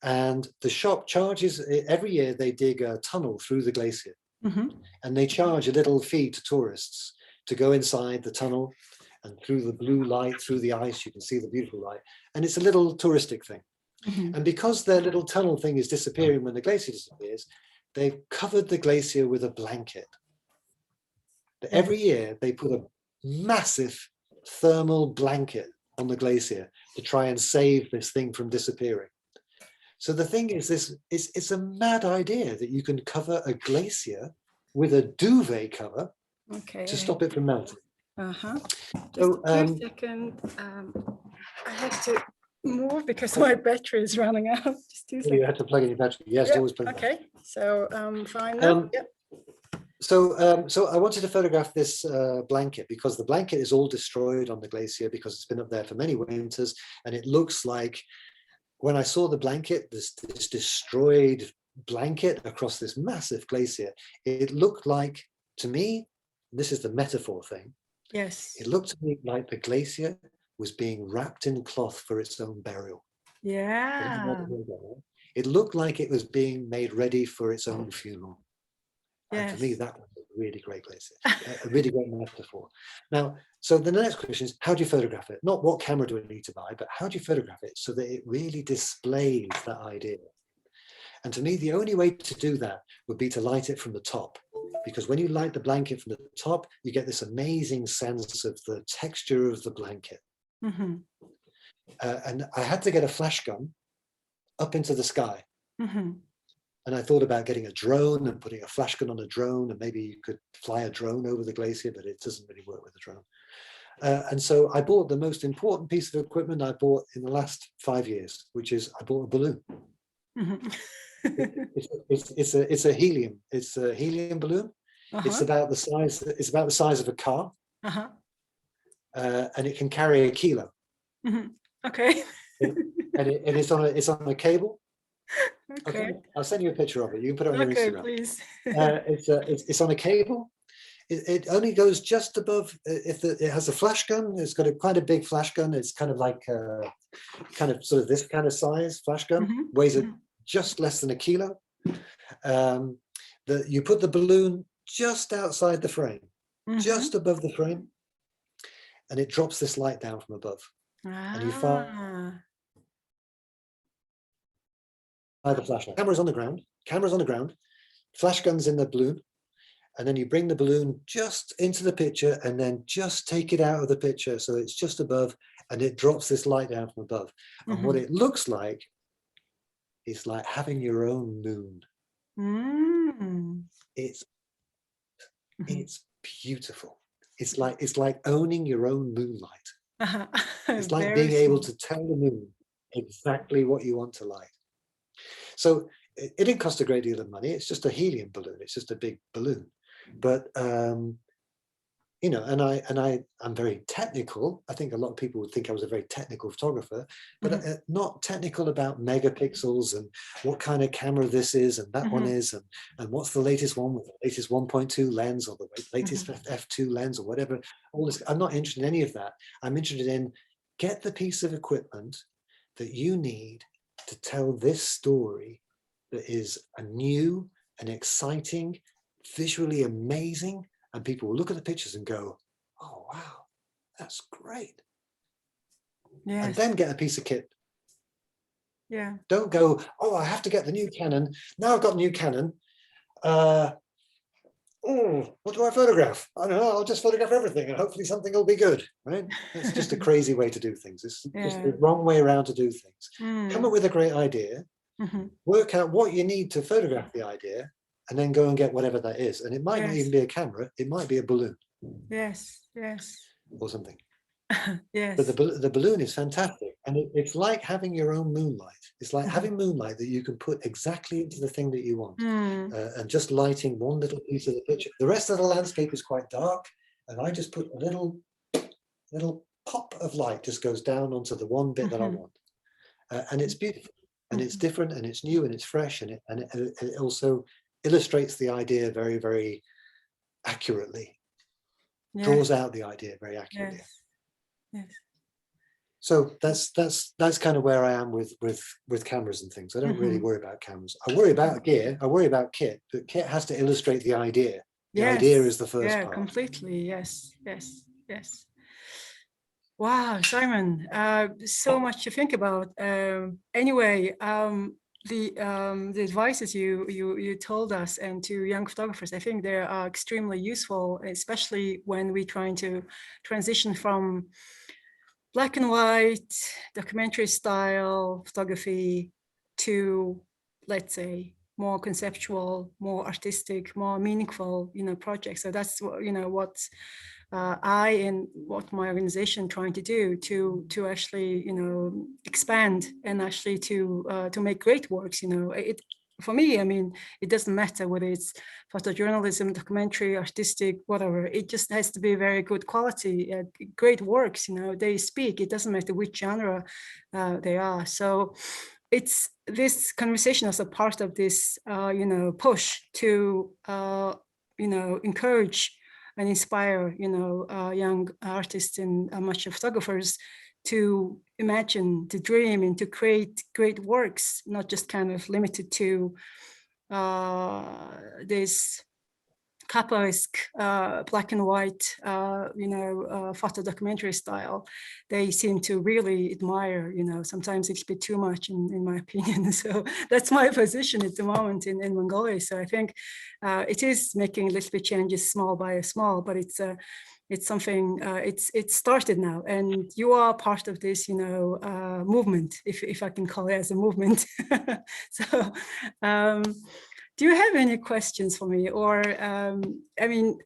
and the shop charges, every year they dig a tunnel through the glacier, and they charge a little fee to tourists to go inside the tunnel, and through the blue light, through the ice, you can see the beautiful light. And it's a little touristic thing. And because their little tunnel thing is disappearing when the glacier disappears, they've covered the glacier with a blanket. Every year they put a massive thermal blanket on the glacier to try and save this thing from disappearing. So the thing is, it's a mad idea that you can cover a glacier with a duvet cover to stop it from melting. Just a seconds. I have to move because my battery is running out. Just 2 seconds. You have to plug in your battery. Yes, always plug in. Okay, so fine now. So I wanted to photograph this blanket, because the blanket is all destroyed on the glacier because it's been up there for many winters, and it looks like, when I saw the blanket, this destroyed blanket across this massive glacier, it looked like, to me, this is the metaphor thing. Yes. It looked to me like the glacier was being wrapped in cloth for its own burial. Yeah. It looked like it was being made ready for its own funeral. And for me, that was a really great glacier, a really great metaphor. Now, so the next question is, how do you photograph it? Not what camera do I need to buy, but how do you photograph it so that it really displays that idea? And to me, the only way to do that would be to light it from the top. Because when you light the blanket from the top, you get this amazing sense of the texture of the blanket. And I had to get a flash gun up into the sky. And I thought about getting a drone and putting a flash gun on a drone, and maybe you could fly a drone over the glacier, but it doesn't really work with a drone. And so I bought the most important piece of equipment I bought in the last 5 years, which is I bought a balloon. It's a helium balloon. It's about the size of a car, and it can carry 1 kilo. Okay. And it's on a cable. Okay, I'll send you a picture of it. You can put it on your Instagram. Please. It's on a cable. It only goes just above. It has a flash gun. It's got a quite a big flash gun. It's kind of like sort of this kind of size flash gun. Weighs it just less than 1 kilo. You put the balloon just outside the frame, just above the frame, and it drops this light down from above. And you fire the flashlight. Cameras on the ground, flash guns in the balloon, and then you bring the balloon just into the picture and then just take it out of the picture so it's just above, and it drops this light down from above. And what it looks like is like having your own moon. It's beautiful. It's like owning your own moonlight. It's like being able to tell the moon exactly what you want to light. So it didn't cost a great deal of money. It's just a helium balloon. It's just a big balloon. But you know, and I'm very technical. I think a lot of people would think I was a very technical photographer, but not technical about megapixels and what kind of camera this is and that one is, and what's the latest one with the latest 1.2 lens or the latest f2 lens or whatever. All this, I'm not interested in any of that. I'm interested in get the piece of equipment that you need to tell this story that is a new and exciting, visually amazing, and people will look at the pictures and go, oh wow, that's great. Yes. And then get a piece of kit. Yeah. Don't go, oh, I have to get the new Canon. Now I've got a new Canon. Oh, what do I photograph? I don't know, I'll just photograph everything and hopefully something will be good, right? That's just a crazy way to do things. It's just the wrong way around to do things. Come up with a great idea, work out what you need to photograph the idea, and then go and get whatever that is. And it might not even be a camera, it might be a balloon. Yes, yes. Or something. Yes. But the balloon is fantastic. And it's like having your own moonlight. It's like having moonlight that you can put exactly into the thing that you want. And just lighting one little piece of the picture. The rest of the landscape is quite dark. And I just put a little pop of light just goes down onto the one bit that I want. And it's beautiful. And it's different and it's new and it's fresh. And it also illustrates the idea very, very accurately. Draws out the idea very accurately. Yes. So that's kind of where I am with cameras and things. I don't really worry about cameras. I worry about gear. I worry about kit. But kit has to illustrate the idea. The idea is the first part. Completely. Yes. Wow, Simon, so much to think about. Anyway, the advices you told us and to young photographers, I think they are extremely useful, especially when we're trying to transition from black and white documentary style photography to, let's say, more conceptual, more artistic, more meaningful, projects. So that's what I and what my organization trying to do to actually expand and actually to make great works. For me, I mean, it doesn't matter whether it's photojournalism, documentary, artistic, whatever. It just has to be very good quality, great works. They speak. It doesn't matter which genre they are. So it's this conversation as a part of this, push to, encourage and inspire, young artists and amateur photographers to imagine, to dream, and to create great works, not just kind of limited to this Kappa-esque black and white, photo documentary style. They seem to really admire, sometimes it's a bit too much in my opinion. So that's my position at the moment in Mongolia. So I think it is making a little bit changes small by small, but it's something, it's started now, and you are part of this, movement, if I can call it as a movement. So, do you have any questions for me? Or, I mean,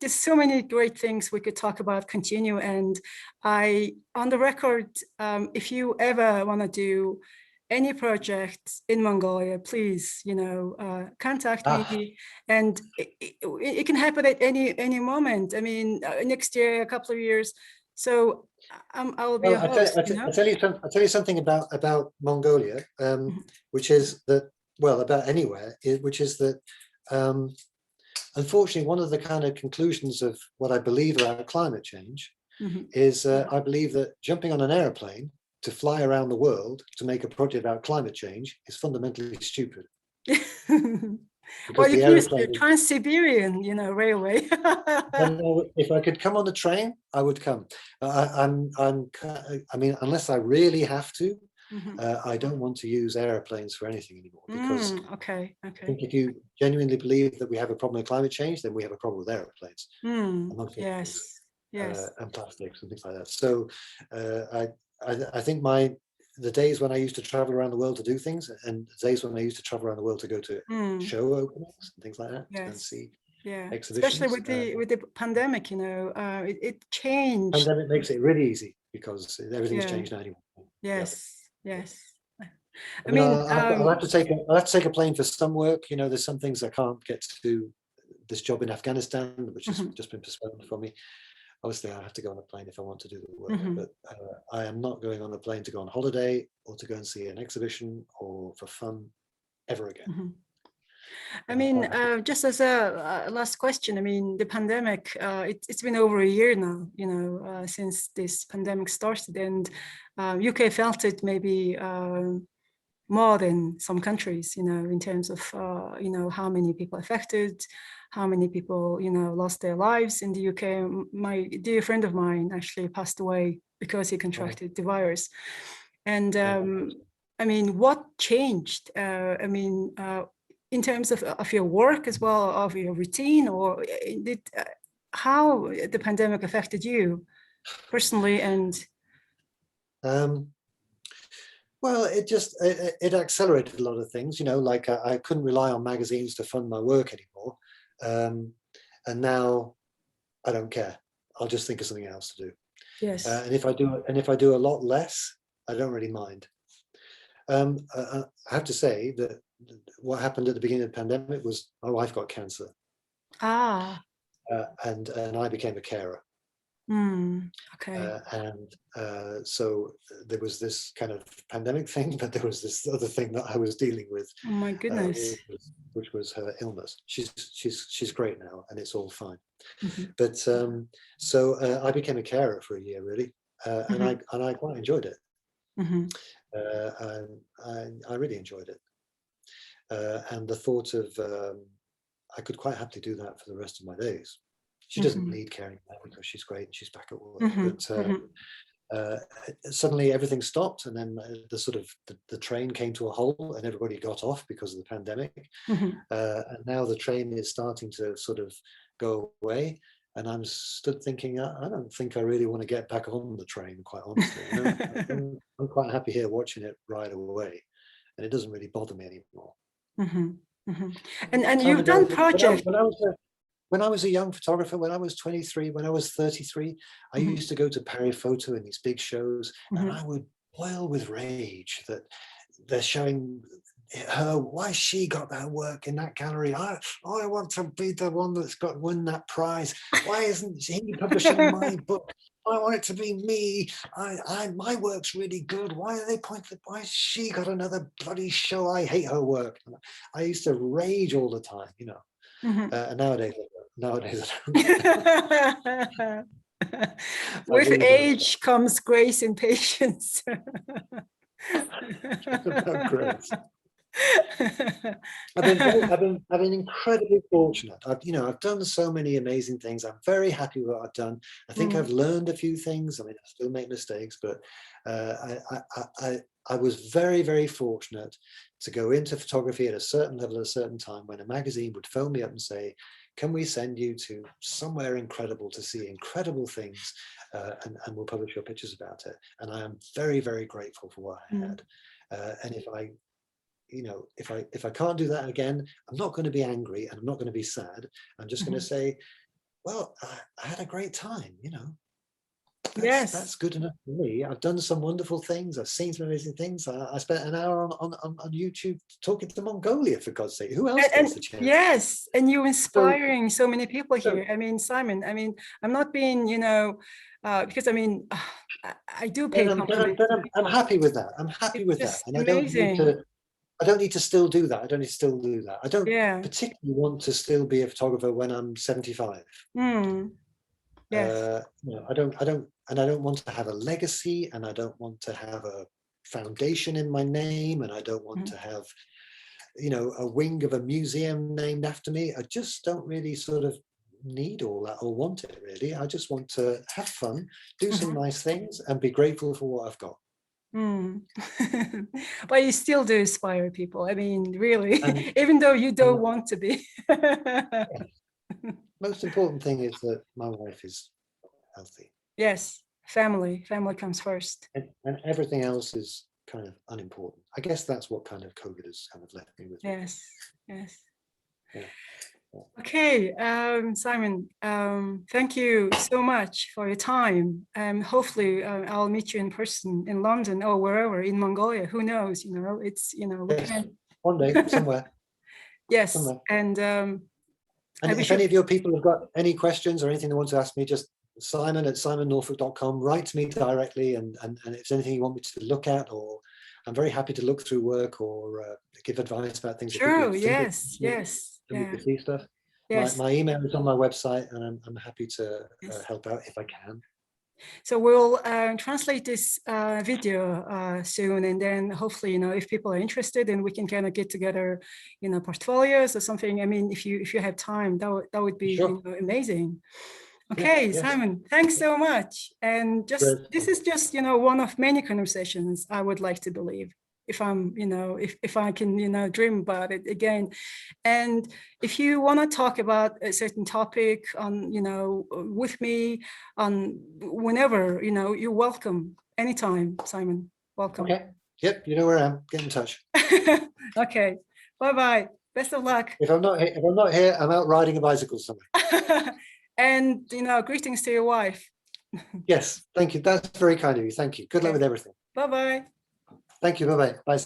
there's so many great things we could talk about, continue. And on the record, if you ever want to do any project in Mongolia, please, contact me. And it can happen at any moment. I mean, next year, a couple of years. So I'll be a host. I'll tell you something about Mongolia, which is that, well, about anywhere, which is that, unfortunately, one of the kind of conclusions of what I believe about climate change is I believe that jumping on an airplane to fly around the world to make a project about climate change is fundamentally stupid. Well, you can use the Trans-Siberian, railway. If I could come on the train, I would come. I mean, unless I really have to, I don't want to use airplanes for anything anymore, because Okay. I think if you genuinely believe that we have a problem with climate change, then we have a problem with airplanes, amongst other things, Yes. and plastics and things like that. So I think the days when I used to travel around the world to do things, and the days when I used to travel around the world to go to show openings and things like that, and see exhibitions. Especially with the pandemic, it changed. Pandemic makes it really easy because everything's changed now anyway. Yes. I mean, I'll have to take a plane for some work. There's some things I can't get to. This job in Afghanistan, which has just been postponed for me. Obviously, I have to go on a plane if I want to do the work, but I am not going on a plane to go on holiday or to go and see an exhibition or for fun ever again. I mean, just as a last question, I mean, the pandemic, it's been over a year now, since this pandemic started, and UK felt it maybe more than some countries, in terms of, how many people affected, how many people, lost their lives in the UK. My dear friend of mine actually passed away because he contracted the virus. And I mean, what changed? In terms of your work as well, of your routine, or how the pandemic affected you personally? And well, it accelerated a lot of things, like I couldn't rely on magazines to fund my work anymore. And now I don't care. I'll just think of something else to do. Yes. And if I do a lot less, I don't really mind. I have to say that what happened at the beginning of the pandemic was my wife got cancer. And I became a carer. Okay. So there was this kind of pandemic thing, but there was this other thing that I was dealing with. Oh my goodness. Which was her illness. She's great now, and it's all fine. But so I became a carer for a year, really, and I quite enjoyed it. I really enjoyed it, and the thought of I could quite happily do that for the rest of my days. She doesn't need caring now because she's great and she's back at work. But suddenly everything stopped, and then the train came to a halt, and everybody got off because of the pandemic. And now the train is starting to sort of go away, and I'm stood thinking, I don't think I really want to get back on the train, quite honestly. I'm quite happy here watching it ride away, and it doesn't really bother me anymore. And you've done projects. When I was a young photographer, when I was 23, when I was 33, I used to go to Paris Photo in these big shows, and I would boil with rage that they're showing her, why she got that work in that gallery. I want to be the one that's won that prize. Why isn't he publishing my book? I want it to be me. My work's really good. Why are they pointing? Why has she got another bloody show? I hate her work. I used to rage all the time, And nowadays with age comes grace and patience. Grace. I've been incredibly fortunate. I've done so many amazing things. I'm very happy with what I've done. I think I've learned a few things. I mean, I still make mistakes, but I was very, very fortunate to go into photography at a certain level at a certain time, when a magazine would phone me up and say, can we send you to somewhere incredible to see incredible things, and we'll publish your pictures about it. And I am very, very grateful for what I had. And if I can't do that again, I'm not going to be angry, and I'm not going to be sad. I'm just going to say, well, I had a great time, That's good enough for me. I've done some wonderful things. I've seen some amazing things. I spent an hour on YouTube talking to Mongolia, for God's sake. Who else gets the chance? Yes, and you're inspiring so many people here. I mean, Simon, I'm not being, because I do pay compliments. I'm happy with that. I'm happy with that. And I don't need to still do that. I don't particularly want to still be a photographer when I'm 75. Yes. I don't want to have a legacy, and I don't want to have a foundation in my name, and I don't want to have, a wing of a museum named after me. I just don't really sort of need all that or want it, really. I just want to have fun, do some nice things, and be grateful for what I've got. Mm. But you still do inspire people. I mean, really, And, even though you don't and want to be. most important thing is that my wife is healthy. Yes, family comes first. And everything else is kind of unimportant. I guess that's what kind of COVID has kind of left me with. Yes, yes. Yeah. Okay, Simon, thank you so much for your time. Hopefully I'll meet you in person in London or wherever in Mongolia. Who knows, it's, we Yes, can. one day, somewhere. Yes, somewhere. and And if any of your people have got any questions or anything they want to ask me, just simon@simonnorfolk.com, write to me directly. And if there's anything you want me to look at, or I'm very happy to look through work or give advice about things. Sure, If yes, to see stuff. yes. My email is on my website, and I'm happy to help out if I can. So we'll translate this video soon, and then hopefully, if people are interested, then we can kind of get together, portfolios or something. I mean, if you have time, that would be Sure. Amazing. Okay, yes. Simon, thanks so much. And Great. this is just one of many conversations I would like to believe, if I'm if I can dream about it again. And if you want to talk about a certain topic on with me on whenever, you're welcome anytime, Simon. Welcome. Okay. Yep, you know where I am. Get in touch. Okay. Bye-bye. Best of luck. If I'm not here, I'm out riding a bicycle somewhere. And greetings to your wife. Yes, thank you. That's very kind of you. Thank you. Good luck with everything. Bye-bye. Thank you. Bye-bye. Bye.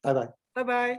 Bye-bye. Bye-bye.